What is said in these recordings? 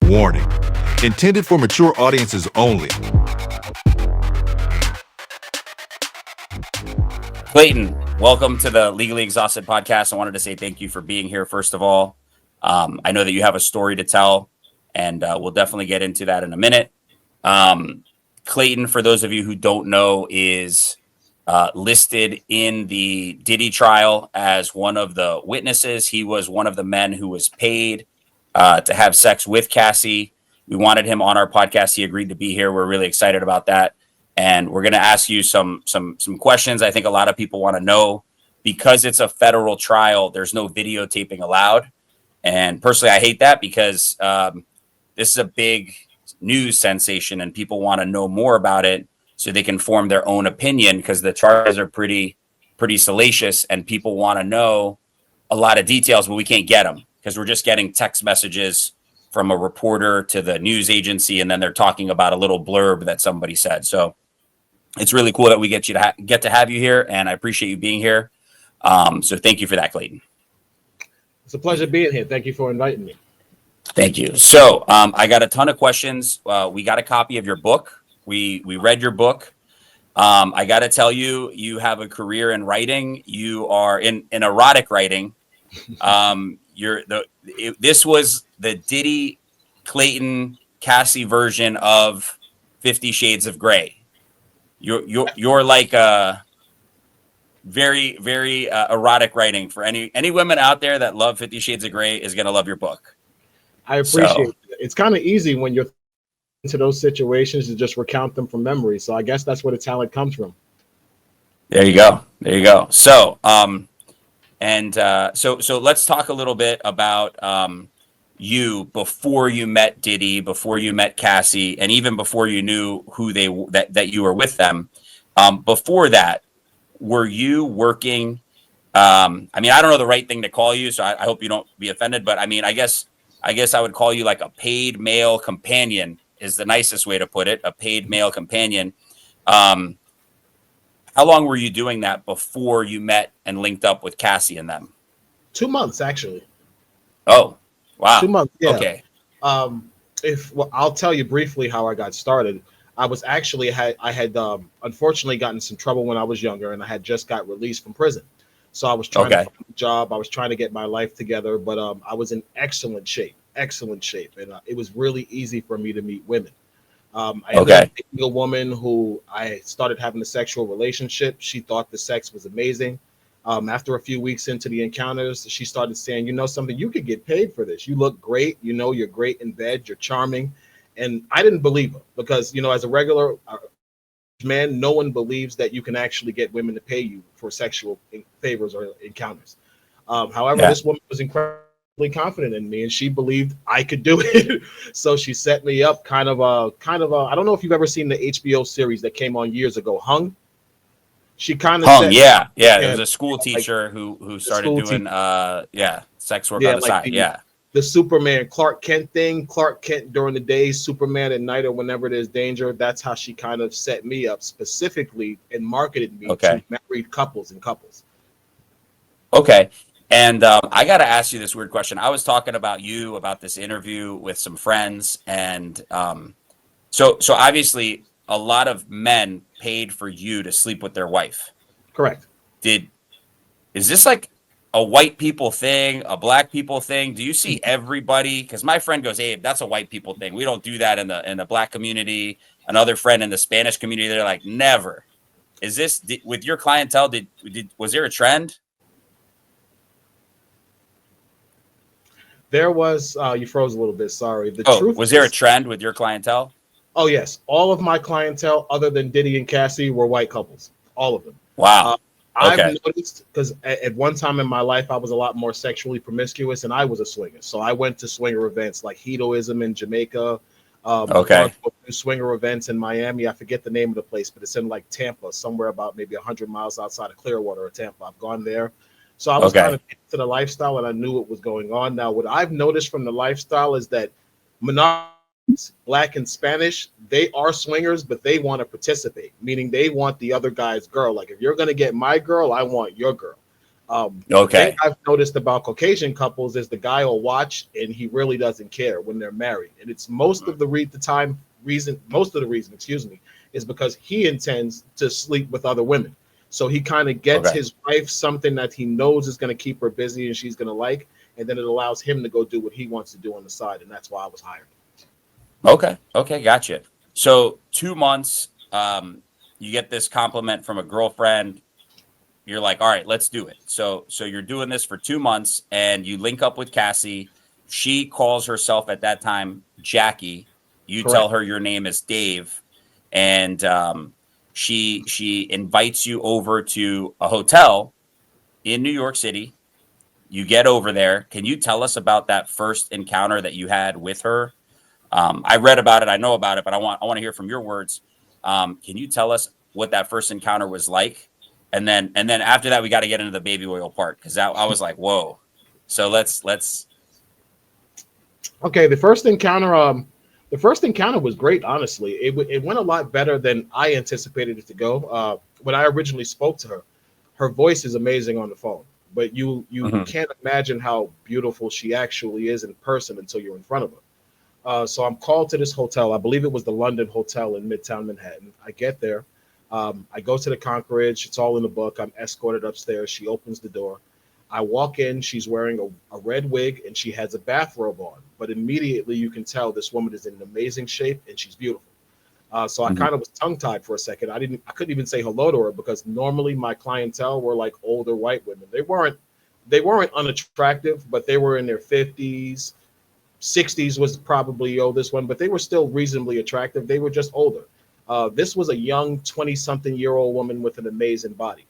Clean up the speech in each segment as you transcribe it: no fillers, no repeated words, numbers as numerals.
Warning: intended for mature audiences only. Clayton, welcome to the Legally Exhausted podcast. I wanted to say thank you for being here, first of all. I know that you have a story to tell, and we'll definitely get into that in a minute. Clayton, for those of you who don't know, is listed in the Diddy trial as one of the witnesses. He was one of the men who was paid to have sex with Cassie. We wanted him on our podcast. He agreed to be here. We're really excited about that. And we're going to ask you some questions I think a lot of people want to know. Because it's a federal trial, there's no videotaping allowed. And personally, I hate that because this is a big news sensation and people want to know more about it so they can form their own opinion, because the charges are pretty salacious and people want to know a lot of details, but we can't get them because we're just getting text messages from a reporter to the news agency, and then they're talking about a little blurb that somebody said. So it's really cool that we get to have you here, and I appreciate you being here. So thank you for that, Clayton. It's a pleasure being here. Thank you for inviting me. Thank you. So I got a ton of questions. We got a copy of your book. We read your book. I got to tell you, you have a career in writing. You are in erotic writing. This was the Diddy, Clayton, Cassie version of 50 Shades of Grey. You're like a very erotic writing. For any women out there that love 50 Shades of Grey is gonna love your book. I appreciate it. It's kind of easy when you're into those situations to just recount them from memory. So I guess that's where the talent comes from. There you go. So so let's talk a little bit about you before you met Diddy, before you met Cassie, and even before you knew who that you were with them. Before that, were you working? I mean, I don't know the right thing to call you, so I hope you don't be offended. But I mean, I guess I would call you like a paid male companion is the nicest way to put it. A paid male companion. How long were you doing that before you met and linked up with Cassie and them? 2 months, actually. Oh, wow. 2 months. Yeah. Okay. I'll tell you briefly how I got started. I was actually I had unfortunately gotten in some trouble when I was younger, and I had just got released from prison. So I was trying to find a job. I was trying to get my life together, but I was in excellent shape, and it was really easy for me to meet women. I ended up meeting a woman who I started having a sexual relationship. She thought the sex was amazing. After a few weeks into the encounters, she started saying, "You know something? You could get paid for this. You look great. You know, you're great in bed. You're charming." And I didn't believe her because, you know, as a regular man, no one believes that you can actually get women to pay you for sexual favors or encounters. However, this woman was incredibly confident in me, and she believed I could do it. So she set me up kind of a I don't know if you've ever seen the HBO series that came on years ago, Hung. She kind of Hung, yeah. There was a school teacher who started doing sex work on the side. The Superman Clark Kent thing, Clark Kent during the day, Superman at night, or whenever there's danger. That's how she kind of set me up specifically and marketed me to married couples and couples. Okay. And I got to ask you this weird question. I was talking about this interview with some friends. And so obviously a lot of men paid for you to sleep with their wife. Correct. Is this like a white people thing, a black people thing? Do you see everybody? Because my friend goes, "Abe, that's a white people thing. We don't do that in the black community." Another friend in the Spanish community, they're like, "Never." Is this with your clientele? Was there a trend? There was. You froze a little bit. Sorry. Was there a trend with your clientele? Oh yes, all of my clientele, other than Diddy and Cassie, were white couples. All of them. Wow. I've noticed, because at one time in my life, I was a lot more sexually promiscuous, and I was a swinger. So I went to swinger events like Hedoism in Jamaica. Swinger events in Miami. I forget the name of the place, but it's in like Tampa, somewhere about maybe 100 miles outside of Clearwater or Tampa. I've gone there. So I was kind of into the lifestyle, and I knew what was going on. Now, what I've noticed from the lifestyle is that Black and Spanish, they are swingers, but they want to participate, meaning they want the other guy's girl. Like, if you're going to get my girl, I want your girl. The thing Okay. I've noticed about Caucasian couples is the guy will watch and he really doesn't care when they're married, and it's most of the reason, excuse me, is because he intends to sleep with other women. So he kind of gets Okay. his wife something that he knows is going to keep her busy and she's going to like, and then it allows him to go do what he wants to do on the side, and that's why I was hired. Okay. Okay. Gotcha. So 2 months, you get this compliment from a girlfriend. You're like, all right, let's do it. So you're doing this for 2 months and you link up with Cassie. She calls herself at that time Jackie. You tell Correct. her your name is Dave, and she invites you over to a hotel in New York City. You get over there. Can you tell us about that first encounter that you had with her? I read about it, I know about it, but I want to hear from your words. Can you tell us what that first encounter was like? And then after that, we got to get into the baby oil part, because I was like, whoa. So let's. Okay, the first encounter was great. Honestly, it went a lot better than I anticipated it to go. When I originally spoke to her, her voice is amazing on the phone, but you Mhm. can't imagine how beautiful she actually is in person until you're in front of her. So I'm called to this hotel. I believe it was the London Hotel in Midtown Manhattan. I get there. I go to the concierge. It's all in the book. I'm escorted upstairs. She opens the door. I walk in. She's wearing a red wig and she has a bathrobe on. But immediately you can tell this woman is in amazing shape and she's beautiful. So I Mhm. kind of was tongue tied for a second. I couldn't even say hello to her because normally my clientele were like older white women. They weren't unattractive, but they were in their 50s. 60s was probably the oldest one, but they were still reasonably attractive. They were just older. This was a young 20-something-year-old woman with an amazing body,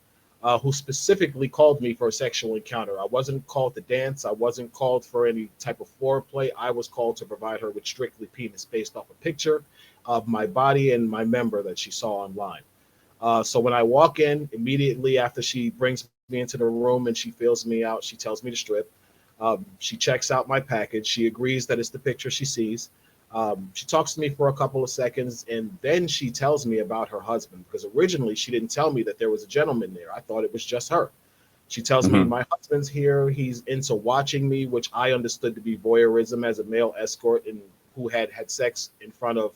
who specifically called me for a sexual encounter. I wasn't called to dance. I wasn't called for any type of foreplay. I was called to provide her with strictly penis based off a picture of my body and my member that she saw online. So when I walk in, immediately after she brings me into the room and she feels me out, she tells me to strip. She checks out my package. She agrees that it's the picture she sees. She talks to me for a couple of seconds and then she tells me about her husband, because originally she didn't tell me that there was a gentleman there. I thought it was just her. She tells me Mhm. my husband's here. He's into watching me, which I understood to be voyeurism as a male escort and who had sex in front of.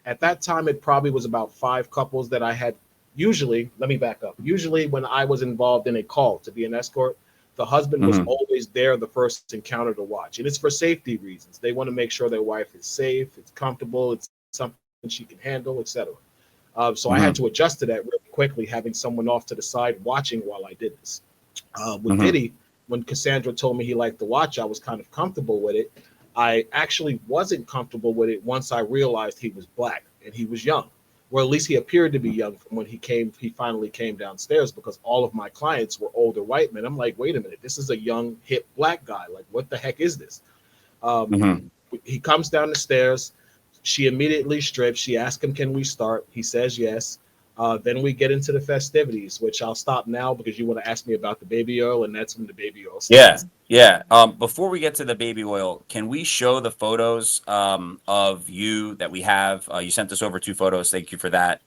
At that time, it probably was about 5 couples that I had. Usually, let me back up. Usually, when I was involved in a call to be an escort, the husband was Mhm. always there the first encounter to watch. And it's for safety reasons. They want to make sure their wife is safe, it's comfortable, it's something she can handle, etc. So I had Mhm. to adjust to that really quickly, having someone off to the side watching while I did this. With Mhm. Diddy, when Cassandra told me he liked to watch, I was kind of comfortable with it. I actually wasn't comfortable with it once I realized he was black and he was young. Or at least he appeared to be young from when he finally came downstairs, because all of my clients were older white men. I'm like, wait a minute, this is a young, hip black guy. Like, what the heck is this? Um, Mhm. he comes down the stairs. She immediately strips. She asks him, "Can we start?" He says yes. Then we get into the festivities, which I'll stop now because you want to ask me about the baby oil, and that's when the baby oil Yeah. starts. Yeah. Before we get to the baby oil, can we show the photos of you that we have? You sent us over 2 photos. Thank you for that.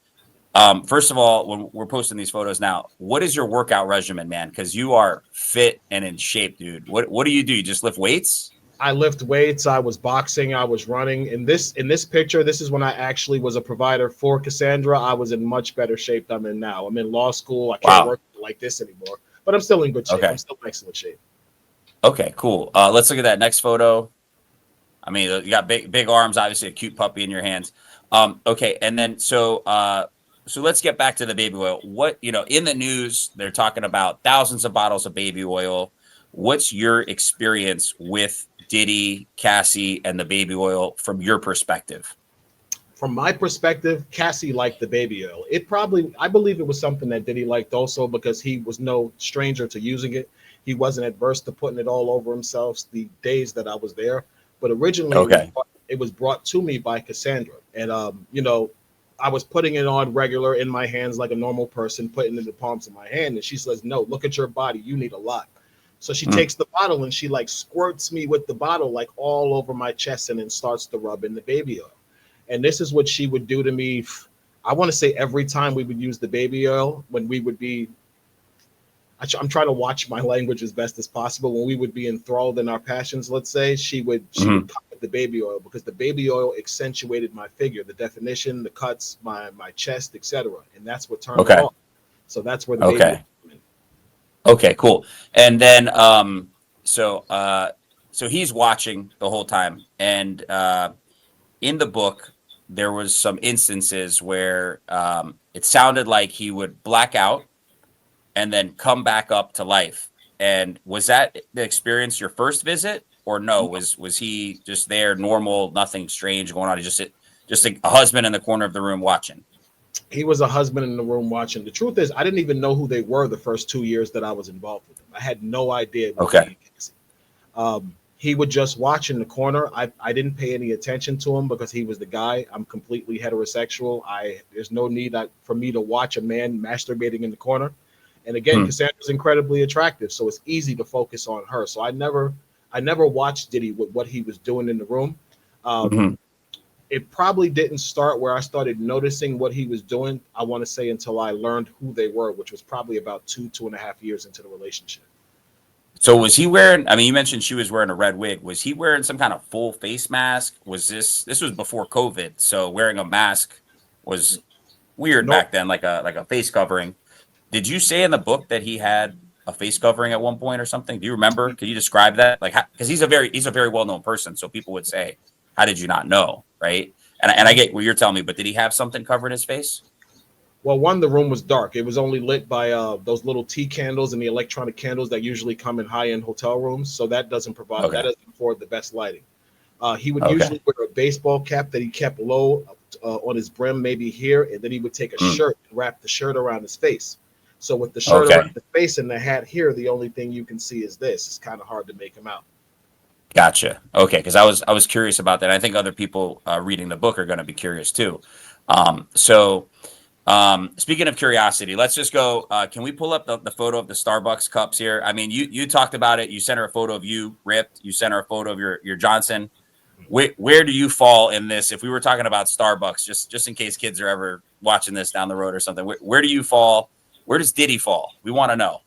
First of all, when we're posting these photos now, what is your workout regimen, man? Because you are fit and in shape, dude. What do? You just lift weights? I lift weights. I was boxing. I was running. In this picture, this is when I actually was a provider for Cassandra. I was in much better shape than I'm in now. I'm in law school. I can't Wow. work like this anymore, but I'm still in good shape. I'm Okay. still in excellent shape. Okay, cool. Let's look at that next photo. I mean, you got big arms, obviously a cute puppy in your hands. Okay, and then so let's get back to the baby oil. What, in the news, they're talking about thousands of bottles of baby oil. What's your experience with Diddy, Cassie, and the baby oil from your perspective? From my perspective, Cassie liked the baby oil. I believe it was something that Diddy liked also, because he was no stranger to using it. He wasn't adverse to putting it all over himself the days that I was there. But originally, Okay. it was brought to me by Cassandra, and I was putting it on regular in my hands like a normal person, putting it in the palms of my hand, and she says, "No, look at your body. You need a lot." So she Mm. takes the bottle and she like squirts me with the bottle like all over my chest, and then starts to rub in the baby oil. And this is what she would do to me. I want to say every time we would use the baby oil, when we would be I'm trying to watch my language as best as possible. When we would be enthralled in our passions, let's say, she would cut with the baby oil, because the baby oil accentuated my figure, the definition, the cuts, my chest, etc. And that's what turned it off. So that's where the baby oil came in. Okay, cool. And then so he's watching the whole time, and in the book there was some instances where it sounded like he would black out and then come back up to life. And was that the experience your first visit, or no? Was he just there, normal, nothing strange going on? He just a husband in the corner of the room watching. He was a husband in the room watching. The truth is, I didn't even know who they were the first 2 years that I was involved with them. I had no idea. He would just watch in the corner. I didn't pay any attention to him because he was the guy. I'm completely heterosexual. There's no need for me to watch a man masturbating in the corner. And again, Cassandra's incredibly attractive, so it's easy to focus on her. So I never watched Diddy with what he was doing in the room. It probably didn't start where I started noticing what he was doing, I want to say, until I learned who they were, which was probably about 2.5 years into the relationship. So was he wearing, I mean, you mentioned she was wearing a red wig. Was he wearing some kind of full face mask? Was this was before COVID, so wearing a mask was weird back then, like a face covering. Did you say in the book that he had a face covering at one point or something? Do you remember? Can you describe that? Like, because he's a very well-known person, so people would say, how did you not know? Right. And I get what you're telling me, but did he have something covering his face? Well, one, the room was dark. It was only lit by those little tea candles and the electronic candles that usually come in high-end hotel rooms. So that doesn't afford the best lighting. He would usually wear a baseball cap that he kept low on his brim, maybe here, and then he would take a shirt and wrap the shirt around his face. So with the shirt around the face and the hat here, the only thing you can see is this. It's kind of hard to make him out. Gotcha. Okay, because I was curious about that. I think other people reading the book are going to be curious too. Speaking of curiosity, let's just go. Can we pull up the photo of the Starbucks cups here? I mean, you talked about it. You sent her a photo of you ripped. You sent her a photo of your Johnson. Where do you fall in this? If we were talking about Starbucks, just in case kids are ever watching this down the road or something, where do you fall? Where does Diddy fall? We want to know.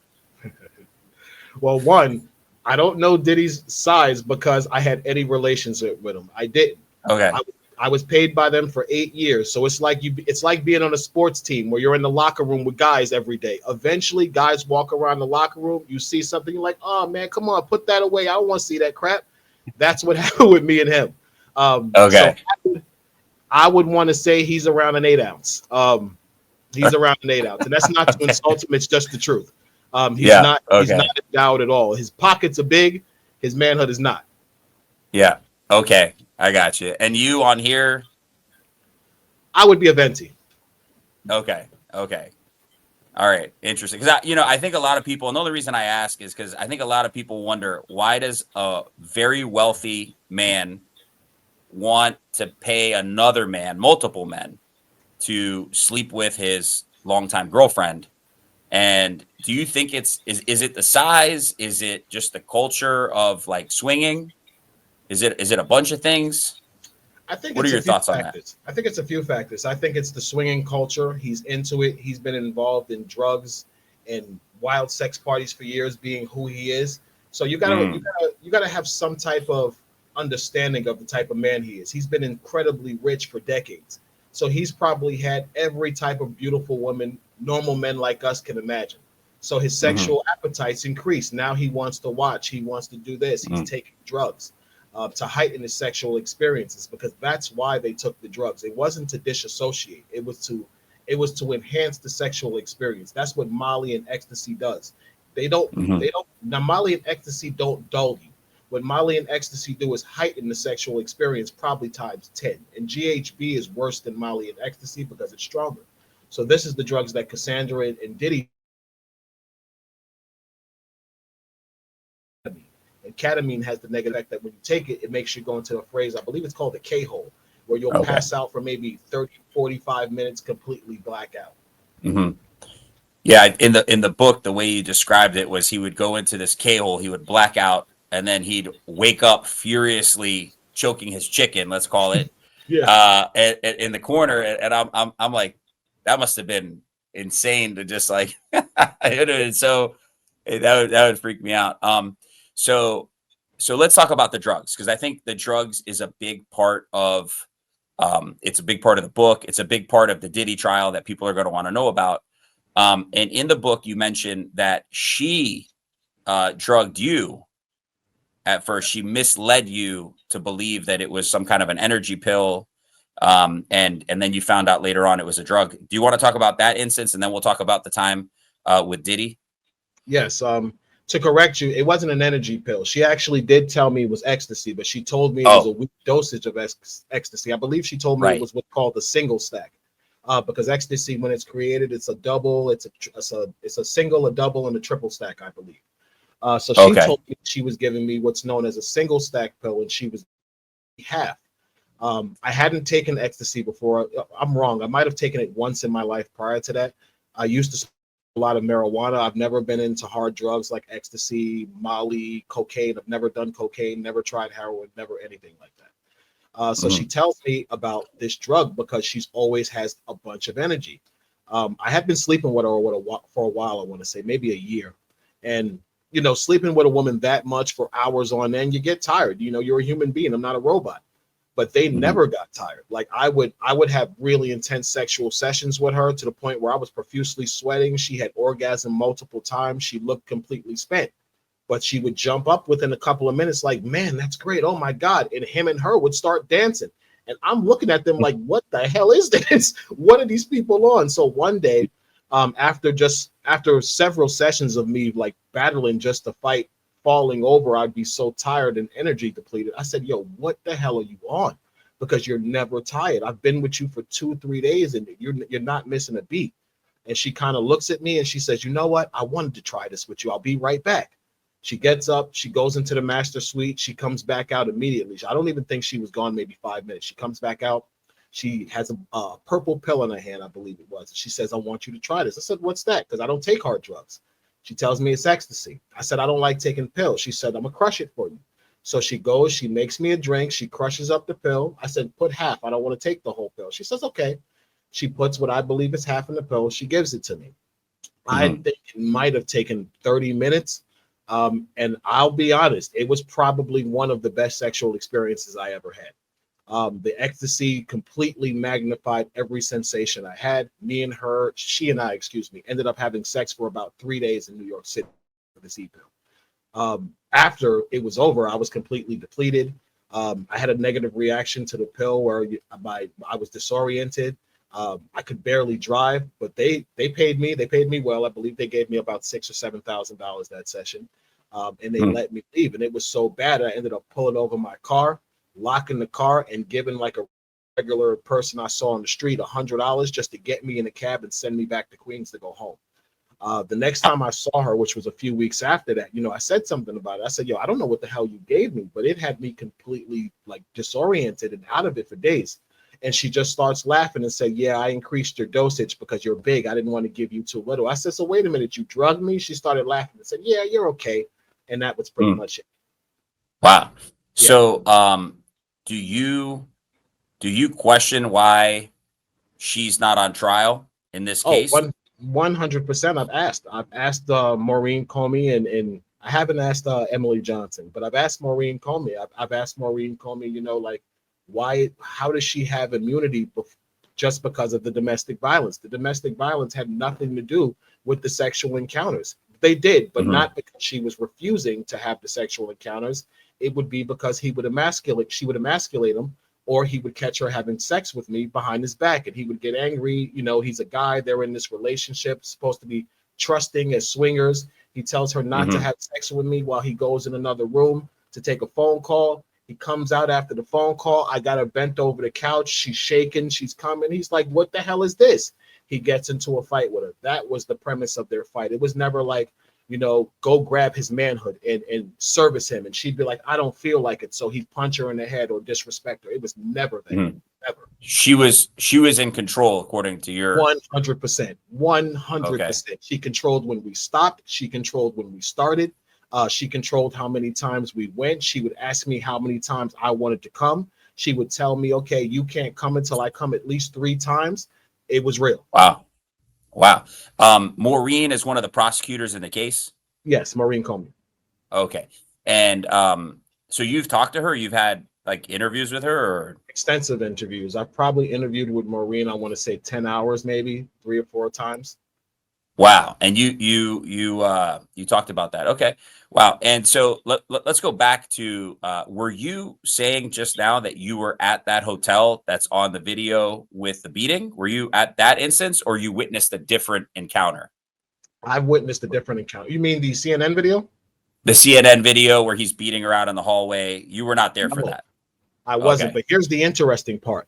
Well, one, I don't know Diddy's size because I had any relationship with him. I didn't. Okay. I was paid by them for 8 years. So it's like being on a sports team where you're in the locker room with guys every day. Eventually, guys walk around the locker room. You see something, you're like, oh, man, come on, put that away. I don't want to see that crap. That's what happened with me and him. So I would want to say he's around an 8 ounce. He's around an 8 ounce. And that's not to insult him. It's just the truth. He's not endowed at all. His pockets are big. His manhood is not. Yeah. Okay. I got you. And you on here? I would be a venti. Okay. All right. Interesting. Because I think a lot of people, and the only reason I ask is because I think a lot of people wonder, why does a very wealthy man want to pay another man, multiple men, to sleep with his longtime girlfriend? And do you think is it the size? Is it just the culture of like swinging? Is it a bunch of things? I think. What are your thoughts on that? I think it's a few factors. I think it's the swinging culture. He's into it. He's been involved in drugs and wild sex parties for years, being who he is. So you gotta have some type of understanding of the type of man he is. He's been incredibly rich for decades. So he's probably had every type of beautiful woman normal men like us can imagine. So his sexual appetites increase. Now he wants to watch. He wants to do this. He's taking drugs to heighten his sexual experiences, because that's why they took the drugs. It wasn't to disassociate. It was to enhance the sexual experience. That's what Molly and ecstasy does. Now Molly and ecstasy don't dull you. What Molly and ecstasy do is heighten the sexual experience probably times 10. And GHB is worse than Molly and ecstasy because it's stronger. So this is the drugs that Cassandra and Diddy. And ketamine has the negative effect that when you take it, it makes you go into a phrase, I believe it's called the K-hole, where you'll pass out for maybe 30, 45 minutes, completely black out. Mm-hmm. Yeah, in the book, the way you described it was he would go into this K-hole, he would black out, and then he'd wake up furiously choking his chicken, let's call it, in the corner. And I'm like, that must have been insane to just like, so That would freak me out. So let's talk about the drugs, because I think the drugs is a big part of it's a big part of the book. It's a big part of the Diddy trial that people are going to want to know about. And in the book, you mentioned that she drugged you at first. She misled you to believe that it was some kind of an energy pill. And then you found out later on it was a drug. Do you want to talk about that instance? And then we'll talk about the time with Diddy. Yes. To correct you, it wasn't an energy pill. She actually did tell me it was ecstasy, but she told me it was a weak dosage of ecstasy. I believe she told me it was what's called the single stack. Because ecstasy, when it's created, it's a double, it's a single, a double, and a triple stack, I believe. So she told me she was giving me what's known as a single stack pill, and she was half. I hadn't taken ecstasy before. I'm wrong. I might have taken it once in my life prior to that. I used to smoke a lot of marijuana. I've never been into hard drugs like ecstasy, Molly, cocaine. I've never done cocaine, never tried heroin, never anything like that. So she tells me about this drug because she's always has a bunch of energy. I had been sleeping with her for a while, I want to say maybe a year. And, you know, sleeping with a woman that much for hours on end, you get tired. You know, you're a human being. I'm not a robot. But they never got tired. Like I would have really intense sexual sessions with her to the point where I was profusely sweating. She had orgasm multiple times. She looked completely spent. But she would jump up within a couple of minutes like, man, that's great. Oh, my God. And him and her would start dancing. And I'm looking at them like, what the hell is this? What are these people on? So one day, after several sessions of me like battling just to fight, falling over, I'd be so tired and energy depleted. I said, yo, what the hell are you on? Because you're never tired. I've been with you for 2-3 days and you're not missing a beat. And she kind of looks at me and she says, you know what? I wanted to try this with you. I'll be right back. She gets up, she goes into the master suite. She comes back out immediately. I don't even think she was gone maybe 5 minutes. She comes back out. She has a purple pill in her hand, I believe it was. She says, I want you to try this. I said, what's that? Because I don't take hard drugs. She tells me it's ecstasy. I said, I don't like taking pills. She said, I'm going to crush it for you. So she goes, she makes me a drink. She crushes up the pill. I said, put half. I don't want to take the whole pill. She says, okay. She puts what I believe is half in the pill. She gives it to me. I think it might have taken 30 minutes. And I'll be honest, it was probably one of the best sexual experiences I ever had. The ecstasy completely magnified every sensation I had. She and I, ended up having sex for about 3 days in New York City for this pill. After it was over, I was completely depleted. I had a negative reaction to the pill where I was disoriented. I could barely drive, but they paid me. They paid me well. I believe they gave me about $6,000 or $7,000 that session, and they let me leave. And it was so bad, I ended up pulling over my car, locking the car, and giving like a regular person I saw on the street $100 just to get me in a cab and send me back to Queens to go home. The next time I saw her, which was a few weeks after that, I said something about it. I said, yo, I don't know what the hell you gave me, but it had me completely like disoriented and out of it for days. And she just starts laughing and said, yeah, I increased your dosage because you're big. I didn't want to give you too little. I said, so wait a minute, you drugged me? She started laughing and said, yeah, you're okay. And that was pretty much it. Wow. Yeah. So do you question why she's not on trial in this case? 100%. I've asked Maureen Comey and I haven't asked Emily Johnson, but I've asked Maureen Comey. I've asked Maureen Comey, like, how does she have immunity just because of the domestic violence? The domestic violence had nothing to do with the sexual encounters. They did, but not because she was refusing to have the sexual encounters. It would be because she would emasculate him, or he would catch her having sex with me behind his back and he would get angry. He's a guy, they're in this relationship, supposed to be trusting as swingers. He tells her not to have sex with me while he goes in another room to take a phone call. He comes out after the phone call. I got her bent over the couch. She's shaking. She's coming. He's like, what the hell is this? He gets into a fight with her. That was the premise of their fight. It was never like, go grab his manhood and service him. And she'd be like, I don't feel like it. So he'd punch her in the head or disrespect her. It was never that. Never. She was in control, according to your 100%. 100%. Okay. She controlled when we stopped. She controlled when we started. She controlled how many times we went. She would ask me how many times I wanted to come. She would tell me, okay, you can't come until I come at least 3 times. It was real. Wow. Maureen is one of the prosecutors in the case. Yes, Maureen Comey. Okay. And so you've talked to her, you've had like interviews with her, or Extensive interviews. I've probably interviewed with Maureen, I want to say 10 hours, maybe 3 or 4 times. wow. And you talked about that. Okay. Wow. And so let's go back to were you saying just now that you were at that hotel that's on the video with the beating? Were you at that instance, or you witnessed a different encounter? I've witnessed a different encounter. You mean the CNN video? The CNN video where he's beating her out in the hallway. You were not there for No, that. I wasn't. Okay. But here's the interesting part.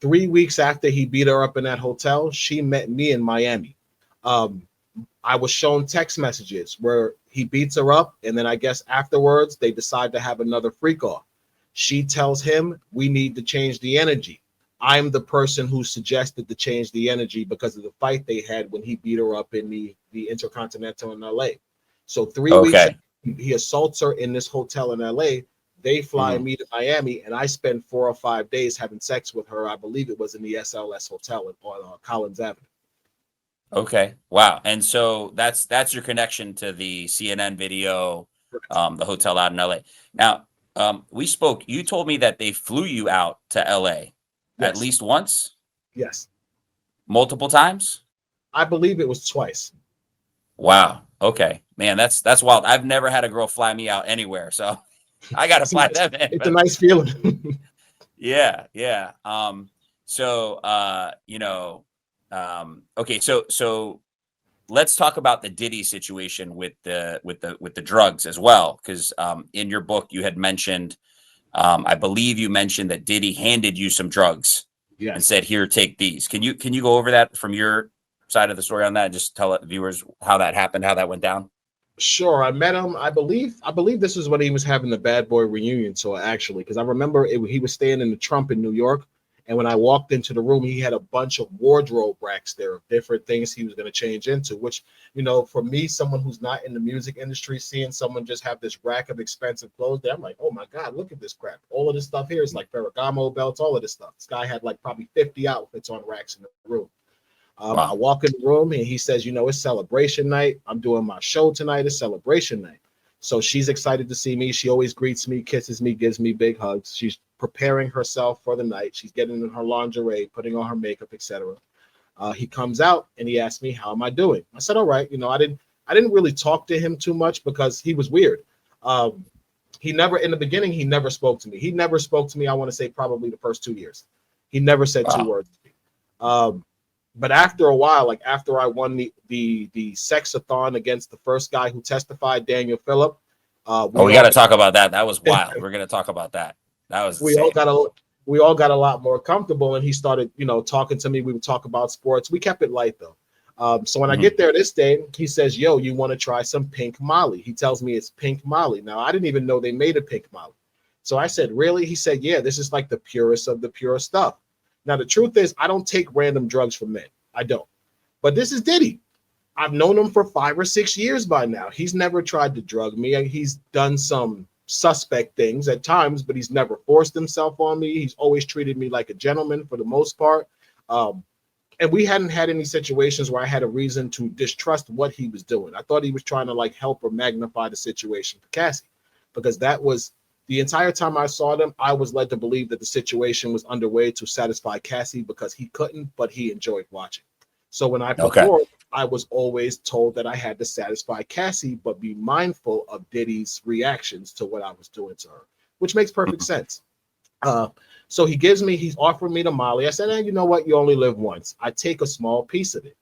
3 weeks after he beat her up in that hotel, she met me in Miami. I was shown text messages where he beats her up, and then I guess afterwards they decide to have another freak off. She tells him, we need to change the energy. I'm the person who suggested to change the energy because of the fight they had when he beat her up in the Intercontinental in LA. So 3 weeks Okay. he assaults her in this hotel in LA. They fly me to Miami, and I spend 4 or 5 days having sex with her. I believe it was in the SLS Hotel on Collins Avenue. Okay. Wow. And so that's your connection to the CNN video, the hotel out in LA. Now, we spoke. You told me that they flew you out to LA at Yes. least once, Yes. multiple times. I believe it was twice. Wow. Okay, man, that's wild. I've never had a girl fly me out anywhere, so I got to fly them in. It's a nice feeling. Yeah, yeah. So okay, so let's talk about the Diddy situation with the drugs as well, because in your book you had mentioned, I believe you mentioned that Diddy handed you some drugs and Yes. said, "Here, take these." Can you go over that from your side of the story on that, and just tell viewers how that happened, how that went down? Sure. I met him. I believe this was when he was having the Bad Boy reunion tour, actually, because I remember he was staying in the Trump in New York. And when I walked into the room, he had a bunch of wardrobe racks there of different things he was going to change into, which, for me, someone who's not in the music industry, seeing someone just have this rack of expensive clothes there, I'm like, oh my God, look at this crap. All of this stuff here is like Ferragamo belts, all of this stuff. This guy had like probably 50 outfits on racks in the room. Wow. I walk in the room and he says, it's celebration night. I'm doing my show tonight. It's celebration night. So she's excited to see me. She always greets me, kisses me, gives me big hugs. She's preparing herself for the night. She's getting in her lingerie, putting on her makeup, etc. He comes out and he asked me, how am I doing? I said, all right. I didn't really talk to him too much because he was weird. He never, in the beginning, he never spoke to me. He never spoke to me, I want to say probably the first 2 years. He never said 2 words to me. But after a while, like after I won the sexathon against the first guy who testified, Daniel Phillip. We got to talk about that. That was wild. We're going to talk about that. That was insane. We all got a lot more comfortable, and he started, talking to me. We would talk about sports. We kept it light though. So when I get there this day, he says, yo, you want to try some pink Molly? He tells me it's pink Molly. Now, I didn't even know they made a pink Molly. So I said, really? He said, yeah, this is like the purest of the pure stuff. Now, the truth is, I don't take random drugs from men. I don't. But this is Diddy. I've known him for 5 or 6 years by now. He's never tried to drug me. He's done some suspect things at times, but he's never forced himself on me. He's always treated me like a gentleman for the most part. And we hadn't had any situations where I had a reason to distrust what he was doing. I thought he was trying to like help or magnify the situation for Cassie, because that was the entire time I saw them. I was led to believe that the situation was underway to satisfy Cassie because he couldn't, but he enjoyed watching. So when I performed, I was always told that I had to satisfy Cassie, but be mindful of Diddy's reactions to what I was doing to her, which makes perfect sense. So he's offering me the Molly. I said, you know what? You only live once. I take a small piece of it.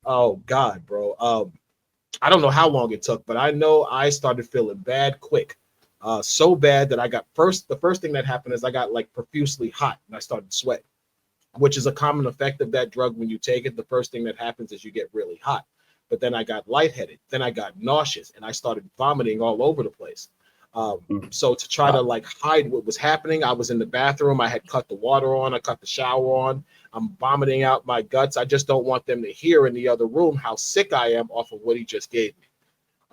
Oh God, bro. I don't know how long it took, but I know I started feeling bad quick. So bad that the first thing that happened is I got like profusely hot and I started sweating, which is a common effect of that drug. When you take it, the first thing that happens is you get really hot. But then I got lightheaded. Then I got nauseous and I started vomiting all over the place. So to try to like hide what was happening, I was in the bathroom. I had cut the water on. I cut the shower on. I'm vomiting out my guts. I just don't want them to hear in the other room how sick I am off of what he just gave me.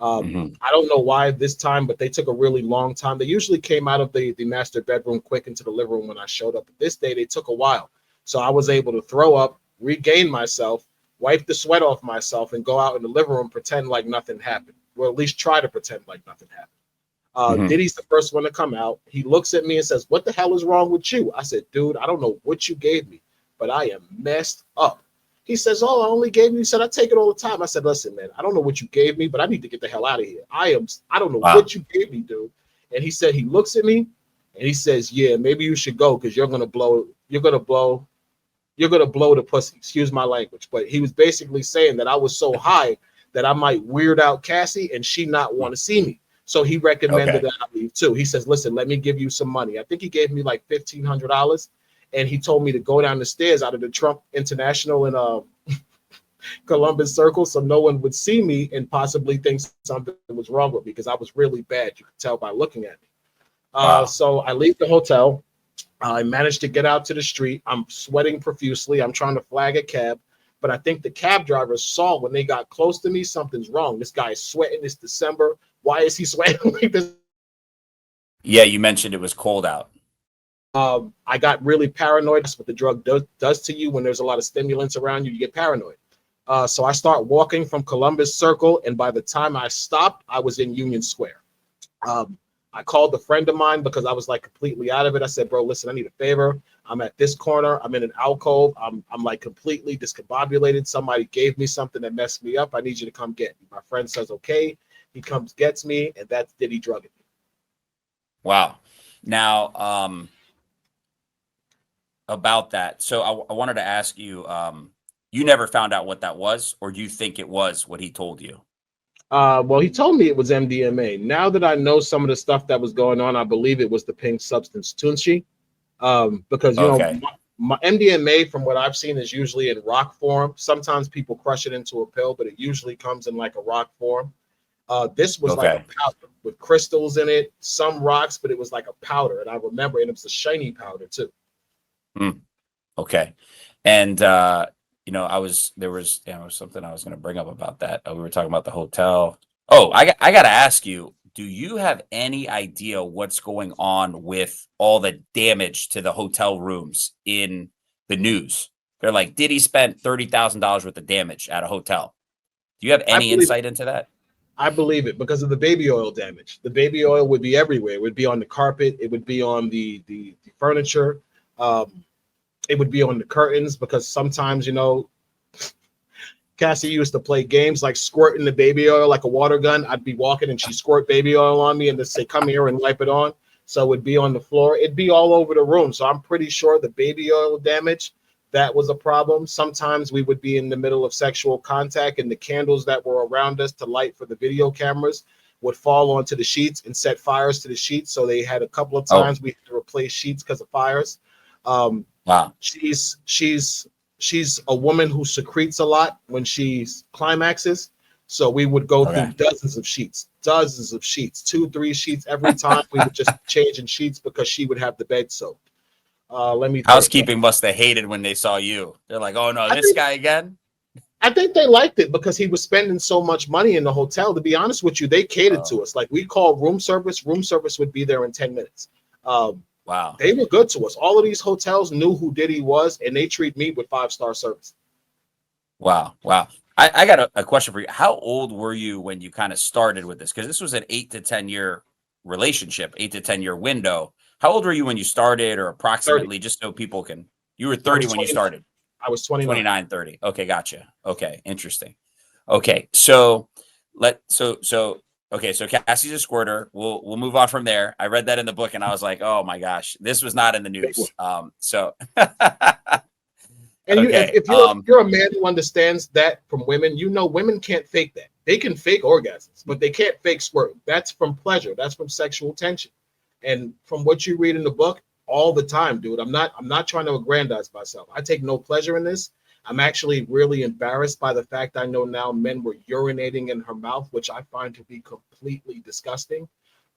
I don't know why this time, but they took a really long time. They usually came out of the master bedroom quick into the living room when I showed up. But this day, they took a while. So I was able to throw up, regain myself, wipe the sweat off myself, and go out in the living room, pretend like nothing happened. Well, at least try to pretend like nothing happened. Mhm. Diddy's the first one to come out. He looks at me and says, "What the hell is wrong with you?" I said, "Dude, I don't know what you gave me, but I am messed up." He says, "Oh, I only gave you." He said, "I take it all the time." I said, "Listen, man, I don't know what you gave me, but I need to get the hell out of here. I don't know Wow. what you gave me, dude." And he said, he looks at me and he says, "Yeah, maybe you should go because you're gonna blow the pussy." Excuse my language, but he was basically saying that I was so high that I might weird out Cassie and she not want to see me. So he recommended Okay. that I leave too. He says, "Listen, let me give you some money." I think he gave me like $1,500, and he told me to go down the stairs out of the Trump International in Columbus Circle, so no one would see me and possibly think something was wrong with me because I was really bad. You could tell by looking at me. Wow. So I leave the hotel. I managed to get out to the street. I'm sweating profusely. I'm trying to flag a cab, but I think the cab driver saw when they got close to me, something's wrong. This guy is sweating. It's December. Why is he sweating like this? Yeah, you mentioned it was cold out. I got really paranoid. That's what the drug does to you when there's a lot of stimulants around you. You get paranoid. So I start walking from Columbus Circle, and by the time I stopped, I was in Union Square. I called a friend of mine because I was like completely out of it. I said, "Bro, listen, I need a favor. I'm at this corner. I'm in an alcove. I'm like completely discombobulated. Somebody gave me something that messed me up. I need you to come get me." My friend says, "Okay." He comes, gets me, and that's Diddy drugging me. Wow. Now, about that. So I wanted to ask you, you never found out what that was, or do you think it was what he told you? Well, he told me it was MDMA. Now that I know some of the stuff that was going on, I believe it was the pink substance Tunchi. Because Okay. my MDMA, from what I've seen, is usually in rock form. Sometimes people crush it into a pill, but it usually comes in like a rock form. This was like a Okay. powder with crystals in it, some rocks, but it was like a powder. And I remember, and it was a shiny powder too. Mm, okay. And there was something I was going to bring up about that. We were talking about the hotel. Oh, I got to ask you, do you have any idea what's going on with all the damage to the hotel rooms in the news? They're like, Diddy spent $30,000 worth of damage at a hotel. Do you have I any believe insight into that? I believe it because of the baby oil damage. The baby oil would be everywhere. It would be on the carpet. It would be on the furniture. Um, it would be on the curtains because sometimes, Cassie used to play games like squirting the baby oil like a water gun. I'd be walking and she'd squirt baby oil on me and then say, "Come here and wipe it on." So it would be on the floor. It'd be all over the room. So I'm pretty sure the baby oil damage, that was a problem. Sometimes we would be in the middle of sexual contact and the candles that were around us to light for the video cameras would fall onto the sheets and set fires to the sheets. So they had a couple of Oh, times we had to replace sheets because of fires. Um, wow. she's a woman who secretes a lot when she's climaxes. So we would go through Okay. dozens of sheets, 2, 3 sheets every time. We would just change in sheets because she would have the bed soaked. Let me think. Housekeeping must have hated when they saw you. They're like, oh no, I this think guy again. I think they liked it because he was spending so much money in the hotel. To be honest with you, they catered Oh, to us. Like we called room service. Room service would be there in 10 minutes. wow. They were good to us. All of these hotels knew who Diddy was, and they treat me with 5-star service. Wow. Wow. I got a question for you. How old were you when you kind of started with this? Because this was an 8 to 10 year relationship, 8 to 10 year window. How old were you when you started, or 30. approximately, just so people can? You were I 30 was when you 29. started. I was 29. 29, 30. Okay, gotcha. Okay, interesting. Okay, so so Cassie's a squirter. We'll move on from there. I read that in the book and I was like, oh my gosh, this was not in the Big one. news. So And okay. if you're a man who understands that from women, women can't fake that. They can fake orgasms, but they can't fake squirt. That's from pleasure. That's from sexual tension. And from what you read in the book, all the time, dude. I'm not trying to aggrandize myself. I take no pleasure in this. I'm actually really embarrassed by the fact I know now men were urinating in her mouth, which I find to be completely disgusting.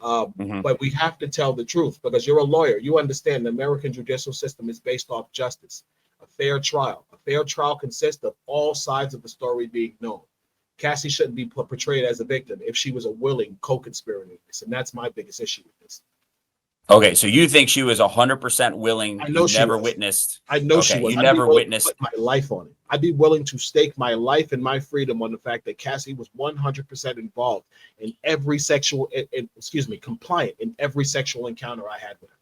Mhm. But we have to tell the truth because you're a lawyer. You understand the American judicial system is based off justice, a fair trial. A fair trial consists of all sides of the story being known. Cassie shouldn't be portrayed as a victim if she was a willing co-conspirator in this, and that's my biggest issue with this. Okay, so you think she was 100% willing? I know You she never was. witnessed. I know she Okay, was. you I'd be never willing to witnessed. put my life on it. I'd be willing to stake my life and my freedom on the fact that Cassie was 100% involved in every sexual, excuse me, compliant in every sexual encounter I had with her.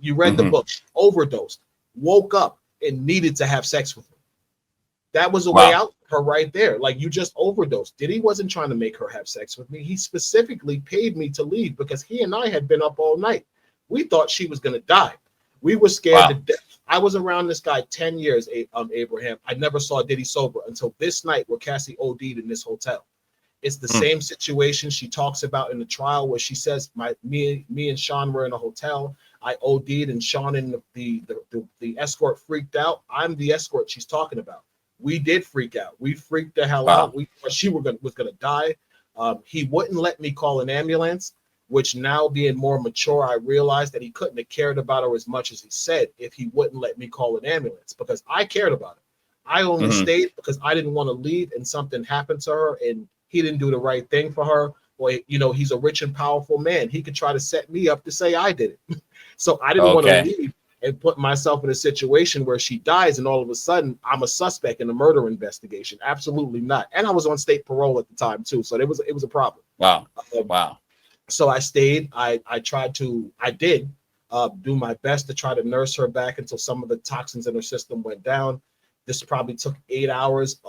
You read the book, she overdosed, woke up, and needed to have sex with me. That was a way Wow. out for her right there. Like, you just overdosed. Diddy wasn't trying to make her have sex with me. He specifically paid me to leave because he and I had been up all night. We thought she was going to die. We were scared to Wow. death. I was around this guy 10 years, Abraham. I never saw Diddy sober until this night where Cassie OD'd in this hotel. It's the same situation she talks about in the trial where she says, me and Sean were in a hotel. I OD'd and Sean and the escort freaked out. I'm the escort she's talking about. We did freak out. We freaked the hell Wow. out. We thought she was gonna die. He wouldn't let me call an ambulance, which now being more mature, I realized that he couldn't have cared about her as much as he said if he wouldn't let me call an ambulance because I cared about her. I only stayed because I didn't want to leave and something happened to her and he didn't do the right thing for her. Or, he's a rich and powerful man. He could try to set me up to say I did it. So I didn't want to Okay. leave and put myself in a situation where she dies and all of a sudden I'm a suspect in a murder investigation. Absolutely not. And I was on state parole at the time too. So it was a problem. Wow. Wow. So I stayed. I did do my best to try to nurse her back until some of the toxins in her system went down. This probably took 8 hours.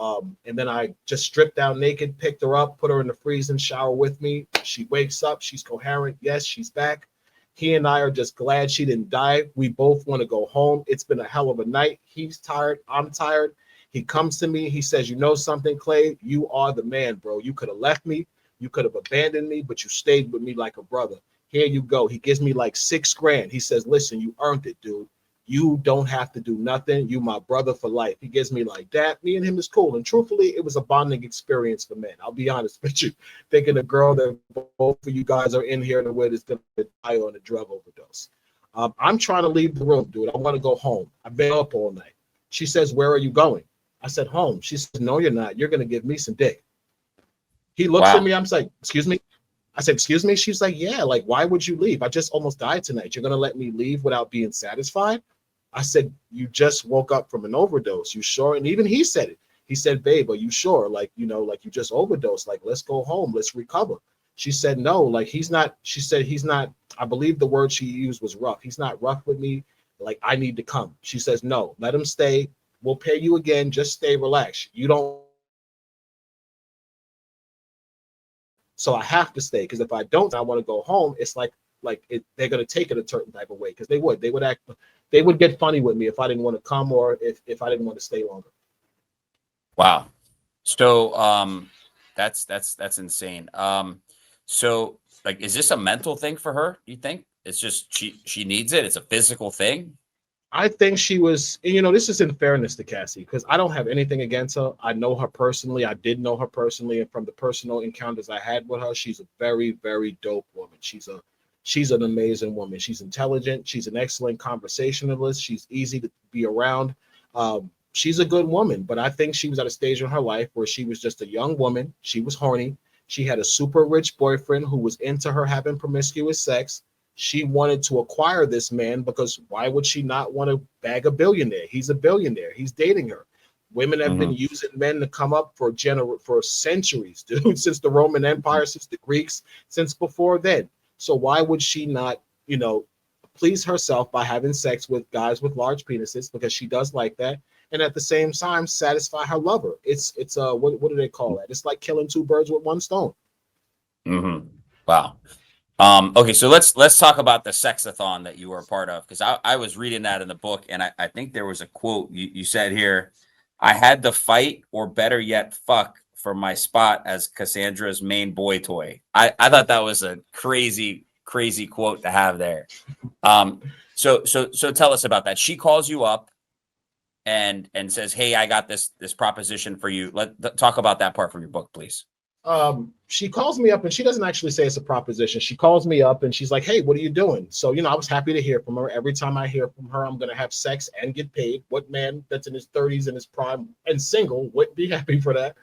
And then I just stripped down naked, picked her up, put her in the freeze and shower with me. She wakes up. She's coherent. Yes, she's back. He and I are just glad she didn't die. We both want to go home. It's been a hell of a night. He's tired. I'm tired. He comes to me. He says, you know something, Clay? You are the man, bro. You could have left me. You could have abandoned me, but you stayed with me like a brother. Here you go. He gives me like $6,000. He says, listen, you earned it, dude. You don't have to do nothing. You my brother for life. He gives me like that. Me and him is cool. And truthfully, it was a bonding experience for men. I'll be honest with you. Thinking a girl that both of you guys are in here with is going to die on a drug overdose. I'm trying to leave the room, dude. I want to go home. I've been up all night. She says, where are you going? I said, home. She says, no, you're not. You're going to give me some dick. He looks at me. I'm like, excuse me. I said, excuse me. She's like, yeah, like, why would you leave? I just almost died tonight. You're going to let me leave without being satisfied? I said, you just woke up from an overdose. You sure? And even he said it. He said, babe, are you sure? Like, like you just overdosed. Like, let's go home. Let's recover. She said, no, like he's not. She said, he's not. I believe the word she used was rough. He's not rough with me. Like, I need to come. She says, no, let him stay. We'll pay you again. Just stay relaxed. You don't. So I have to stay because if I don't, I want to go home. It's like they're gonna take it a certain type of way because they would get funny with me if I didn't want to come or if I didn't want to stay longer. Wow. So that's insane. So like, is this a mental thing for her? Do you think it's just she needs it? It's a physical thing. I think she was, this is in fairness to Cassie because I don't have anything against her. I know her personally. I did know her personally, and from the personal encounters I had with her, she's a very, very dope woman. She's an amazing woman. She's intelligent. She's an excellent conversationalist. She's easy to be around. She's a good woman, but I think she was at a stage in her life where she was just a young woman. She was horny. She had a super rich boyfriend who was into her having promiscuous sex. She wanted to acquire this man because why would she not want to bag a billionaire? He's a billionaire. He's dating her. Women have been using men to come up for centuries, dude, since the Roman Empire, since the Greeks, since before then. So why would she not, please herself by having sex with guys with large penises because she does like that, and at the same time satisfy her lover? It's what do they call that? It's like killing two birds with one stone. Wow. Okay, so let's talk about the sexathon that you were a part of because I was reading that in the book and I think there was a quote you said here. I had to fight or better yet fuck for my spot as Cassandra's main boy toy. I thought that was a crazy quote to have there. So tell us about that. She calls you up and says, hey, I got this proposition for you. Talk about that part from your book, please. She calls me up and she doesn't actually say it's a proposition. She calls me up and she's like, hey, what are you doing? So, I was happy to hear from her. Every time I hear from her, I'm going to have sex and get paid. What man that's in his 30s in his prime and single wouldn't be happy for that?